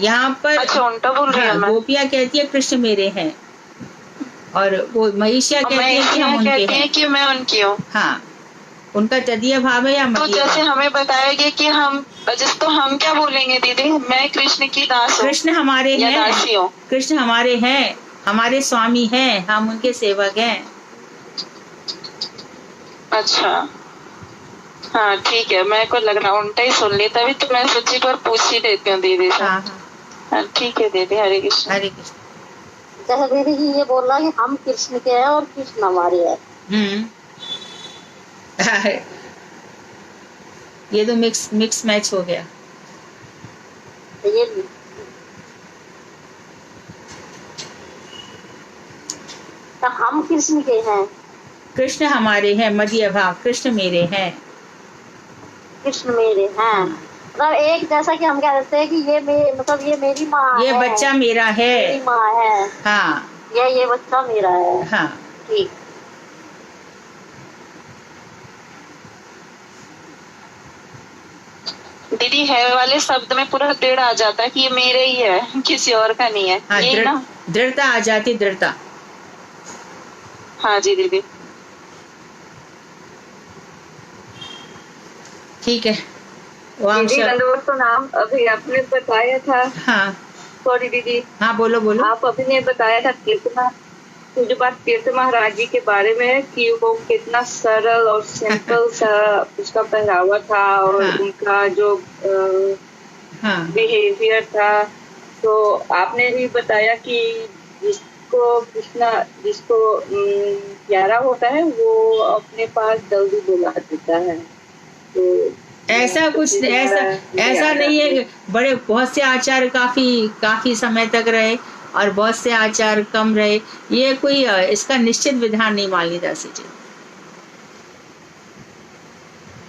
यहाँ पर। अच्छा उल्टा बोल रही हूँ मैं। गोपियाँ कहती है कृष्ण मेरे हैं, और वो महिषिया और कहती है कि हम उनके कहती है हैं। कि मैं उनकी हूँ। हाँ, उनका तदीय भाव है या तो मदीय जैसे भाव? हमें बताया गया कि हम तो हम क्या बोलेंगे दीदी, मैं कृष्ण की दास हूँ कृष्ण हमारे या हैं, दासी हूँ। कृष्ण हमारे हैं, हमारे स्वामी हैं, हम उनके सेवक हैं। अच्छा, हाँ ठीक है, मेरे को लग रहा उल्टा ही सुन ली, तभी तो मैं सोची एक बार पूछ ही लेती हूँ दीदी से। हाँ हाँ, हाँ ठीक है दीदी, हरे कृष्ण। हरे कृष्ण। जैसे दीदी जी ये बोल रहा कि हम कृष्ण के हैं और कृष्ण हमारे हैं। ये तो मिक्स मैच हो गया। तो ये तो हम कृष्ण के हैं, कृष्ण हमारे हैं, मदीय भाव, कृष्ण मेरे हैं। कृष्ण मेरे हैं। मतलब एक जैसा कि हम कह देते हैं कि ये मतलब ये मेरी माँ ये है, बच्चा मेरा है। मेरी माँ है, हाँ ये बच्चा मेरा है। हाँ। ठीक। दीदी है वाले शब्द में पूरा दृढ़ आ जाता है कि ये मेरे ही है, किसी और का नहीं है। हाँ, यही ना? दृढ़ता आ जाती, दृढ़ता। हाँ जी दीदी। ठीक है। दीदी तो नाम अभी आपने बताया था। हाँ सॉरी दीदी। हाँ, बोलो बोलो। आप अभी ने बताया था जो बात तीर्थ महाराज जी के बारे में कि वो कितना सरल और सिंपल सा उसका पहरावा था और हाँ। उनका जो बिहेवियर था। तो आपने भी बताया कि जिसको प्यारा होता है वो अपने पास जल्दी बुला देता है। तो ऐसा कुछ ऐसा नहीं है। बड़े बहुत से आचार्य काफी समय तक रहे और बहुत से आचार्य कम रहे। ये कोई इसका निश्चित विधान नहीं मान ली जा सकती।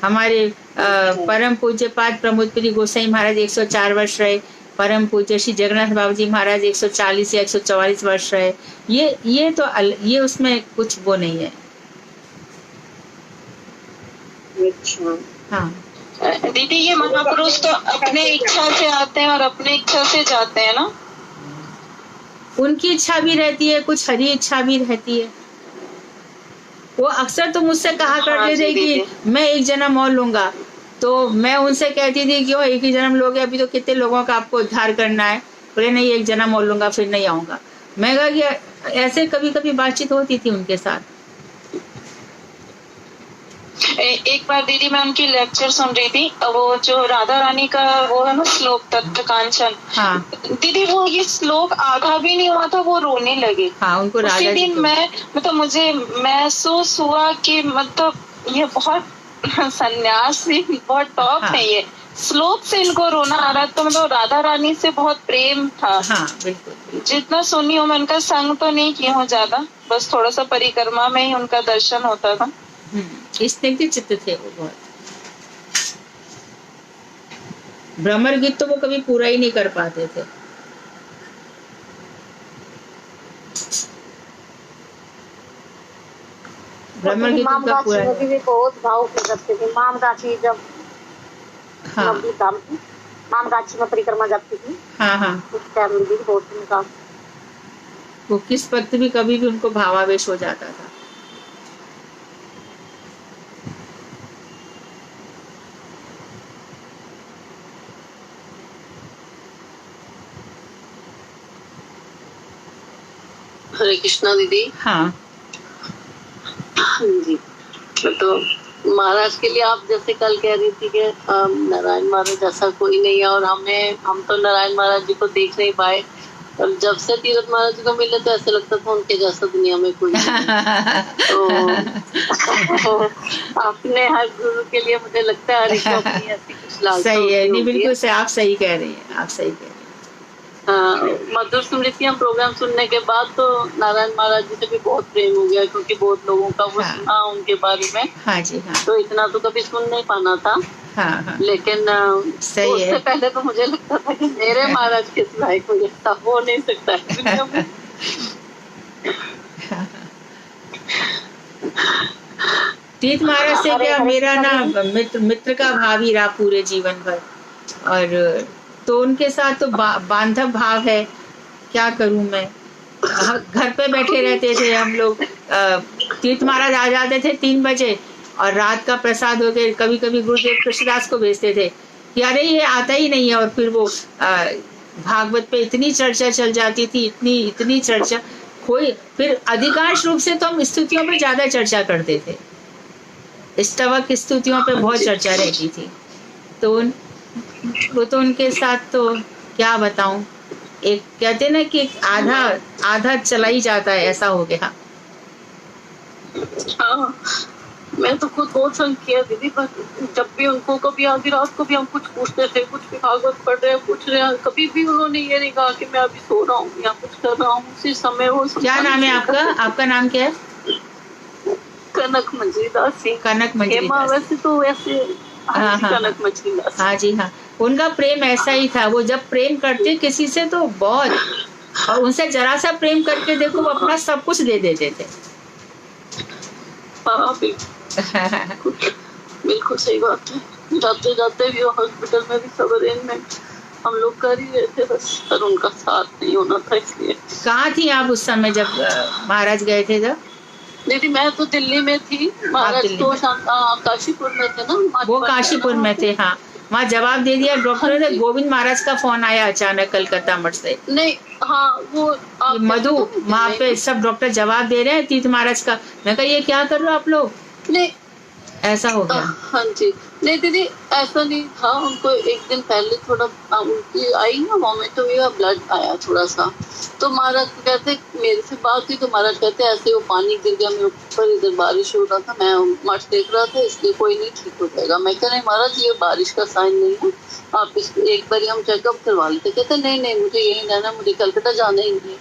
हमारे परम पूज्य पाद प्रमोदपुरी गोसाई महाराज 104 वर्ष रहे। परम पूज्य श्री जगन्नाथ बाबू जी महाराज 140 या 144 वर्ष रहे। ये उसमें कुछ वो नहीं है। अच्छा। हाँ दीदी, ये महापुरुष तो अपने इच्छा से आते हैं और अपने इच्छा से जाते हैं ना? उनकी इच्छा भी रहती है, कुछ हरी इच्छा भी रहती है। वो अक्सर तो मुझसे कहा करते थे कि मैं एक जन्म और लूंगा। तो मैं उनसे कहती थी क्यों एक ही जन्म लोगे, अभी तो कितने लोगों का आपको उद्धार करना है। बोले नहीं, एक जन्म और लूंगा फिर नहीं आऊंगा। मैं कहा कि ऐसे कभी कभी बातचीत होती थी उनके साथ। एक बार दीदी मैं उनकी लेक्चर सुन रही थी, वो जो राधा रानी का वो है ना श्लोक तत्व कांचन। हाँ दीदी, वो ये श्लोक आधा भी नहीं हुआ था वो रोने लगे। हाँ, उनको राधा उसी दिन मुझे महसूस हुआ कि मतलब ये बहुत सन्यासी, बहुत टॉप है ये। श्लोक से इनको रोना आ रहा, तो मतलब राधा रानी से बहुत प्रेम था। हाँ बिल्कुल। जितना सुनी हूँ मैं, उनका संग तो नहीं किया हूँ ज्यादा, बस थोड़ा सा परिक्रमा में ही उनका दर्शन होता था। स्निग्ध चित्त थे वो बहुत। भ्रमर गीत तो वो कभी पूरा ही नहीं कर पाते थे। भ्रमर गीत उनका पूरा भी बहुत भाव करते थे। मामगाछी जब मामगाछी में परिक्रमा जाती थी। हाँ हाँ, उस टाइम भी बहुत उनका वो किस वक्त भी कभी भी उनको भावावेश हो जाता था। हरे कृष्णा दीदी। हाँ जी, तो महाराज के लिए आप जैसे कल कह रही थी कि नारायण महाराज जैसा कोई नहीं है, और हम तो नारायण महाराज जी को देख नहीं पाए, और जब से तीरथ महाराज जी को मिले तो ऐसे लगता था उनके जैसा दुनिया में कोई नहीं। तो अपने हर गुरु के लिए मुझे लगता है हर अपनी ऐसी कुछ लालसा सही है। नहीं, बिल्कुल है। आप सही कह रही हैं, आप सही कह रही हैं। मधुर स्मृतियां प्रोग्राम सुनने के बाद तो नारायण महाराज जी से भी बहुत प्रेम हो गया, क्योंकि बहुत लोगों का वो सुना उनके बारे में। हाँ जी हाँ। तो इतना तो कभी सुन नहीं पाना था। हाँ हाँ। लेकिन सही उससे है। पहले तो मुझे लगता था कि मेरे महाराज के सिवाय कोई ऐसा हो नहीं सकता है दुनिया में। तीर्थ महाराज से क्या मेरा ना मित्र का भाव ही रहा पूरे जीवन भर, और तो उनके साथ तो बांधव भाव है। क्या करूं मैं, घर पे बैठे रहते थे हम लोग। तीर्थ महाराज आ जाते थे 3 बजे और रात का प्रसाद होके कभी कभी गुरुदेव कृष्णदास को भेजते थे कि अरे ये आता ही नहीं है, और फिर वो भागवत पे इतनी चर्चा चल जाती थी, इतनी चर्चा। कोई फिर अधिकांश रूप से तो हम स्तुतियों पे ज्यादा चर्चा करते थे, स्तवक स्तुतियों पे बहुत चर्चा रहती थी। तो वो तो उनके साथ तो क्या बताऊं, एक कहते ना कि आधा चला ही जाता है, ऐसा हो गया। हाँ, मैं तो खुद बहुत संग किया दीदी, पर जब भी उनको कभी आधी रात को भी हम कुछ पूछते थे, कुछ भी भागवत पढ़ रहे हैं, पूछ रहे हैं, कभी भी उन्होंने ये नहीं कहा कि मैं अभी सो रहा हूँ या कुछ कर रहा हूँ। उसी समय वो क्या नाम है आपका? आपका नाम क्या है? कनक मंजरी दास सिंह। कनक मंजरी दास। वैसे तो वैसे हाँ, कनक मंजरी दास। हाँ जी हाँ, उनका प्रेम ऐसा ही था। वो जब प्रेम करते किसी से तो बहुत, और उनसे जरा सा प्रेम करके देखो वो अपना सब कुछ दे देते थे। हाँ बिल्कुल सही बात है। जाते जाते भी हॉस्पिटल में भी सब अरेंजमेंट हम लोग कर ही रहे थे, बस पर उनका साथ नहीं होना था इसलिए। कहाँ थी आप उस समय जब महाराज गए थे? जब दीदी मैं तो दिल्ली में थी, महाराज तो काशीपुर में थे ना। वो काशीपुर में थे, हाँ। वहाँ जवाब दे दिया डॉक्टर ने। गोविंद महाराज का फोन आया अचानक कलकत्ता मठ से। नहीं, हाँ वो मधु वहाँ पे सब डॉक्टर जवाब दे रहे हैं तीर्थ महाराज का। मैं कहा ये क्या कर रहे हो आप लोग? नहीं, ऐसा हो गया। हाँ जी, नहीं दीदी ऐसा नहीं था। उनको एक दिन पहले थोड़ा उनकी आई ना वॉमिट हुई और ब्लड आया थोड़ा सा, तो महाराज कहते मेरे से बात हुई तो महाराज कहते ऐसे वो पानी गिर गया मेरे ऊपर, इधर बारिश हो रहा था, मैं मठ देख रहा था, इसलिए कोई नहीं, ठीक हो जाएगा। मैं कह नहीं महाराज ये बारिश का साइन नहीं है, आप इसको एक बार हम चेकअप करवा लेते। कहते नहीं मुझे यही रहना, मुझे कलकत्ता जाना ही नहीं।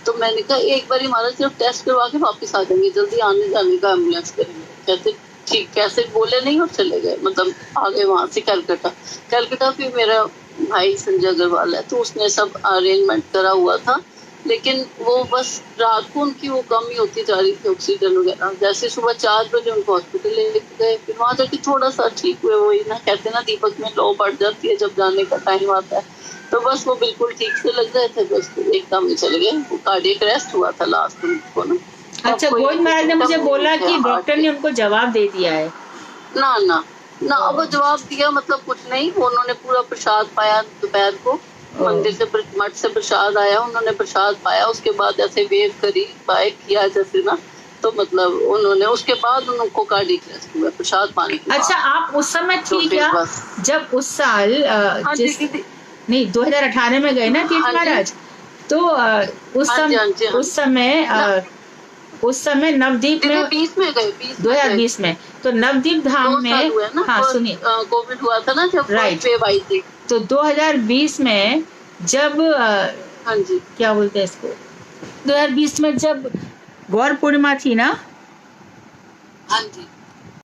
तो मैंने कहा एक बार महाराज सिर्फ टेस्ट करवा के वापस आ जाएंगे, जल्दी आने जाने का एम्बुलेंस करेंगे। कहते ठीक, कैसे बोले नहीं और चले गए, मतलब आ गए वहां से कलकत्ता। फिर मेरा भाई संजय अग्रवाल है तो उसने सब अरेंजमेंट करा हुआ था, लेकिन वो बस रात को उनकी वो कमी होती जा रही थी ऑक्सीजन वगैरह। जैसे सुबह 4 बजे उनको हॉस्पिटल ले गए, फिर वहां जाके थोड़ा सा ठीक हुए। वही ना कहते ना दीपक में लौ बढ़ जाती है जब जाने का टाइम आता है, तो बस वो बिल्कुल ठीक से लग गए थे, बस एकदम ही चले गए। वो कार्डियक अरेस्ट हुआ था लास्ट उनको ना। अच्छा, गोविंद महाराज ने मुझे बोला कि डॉक्टर ने उनको जवाब दे दिया है। ना वो जवाब दिया मतलब कुछ नहीं। उन्होंने पूरा प्रसाद पाया दोपहर को, मंदिर से मठ से प्रसाद आया, उन्होंने प्रसाद पाया, उसके बाद ऐसे वेव करी, बाय किया जैसे ना, तो मतलब उन्होंने उसके बाद उनको कार्डियक अरेस्ट हुआ प्रसाद पाने के बाद। अच्छा, आप उस समय थी क्या जब उस साल नहीं 2018 में गए ना तीर्थ महाराज? तो उस समय नवदीप में 20 में गए, 2020 में तो नवदीप धाम में, हाँ सुनिए, कोविड हुआ था ना जब राइट वेव आई थी। तो 2020 में जब हाँ जी क्या बोलते हैं इसको, 2020 में जब गौर पूर्णिमा थी ना, हाँ जी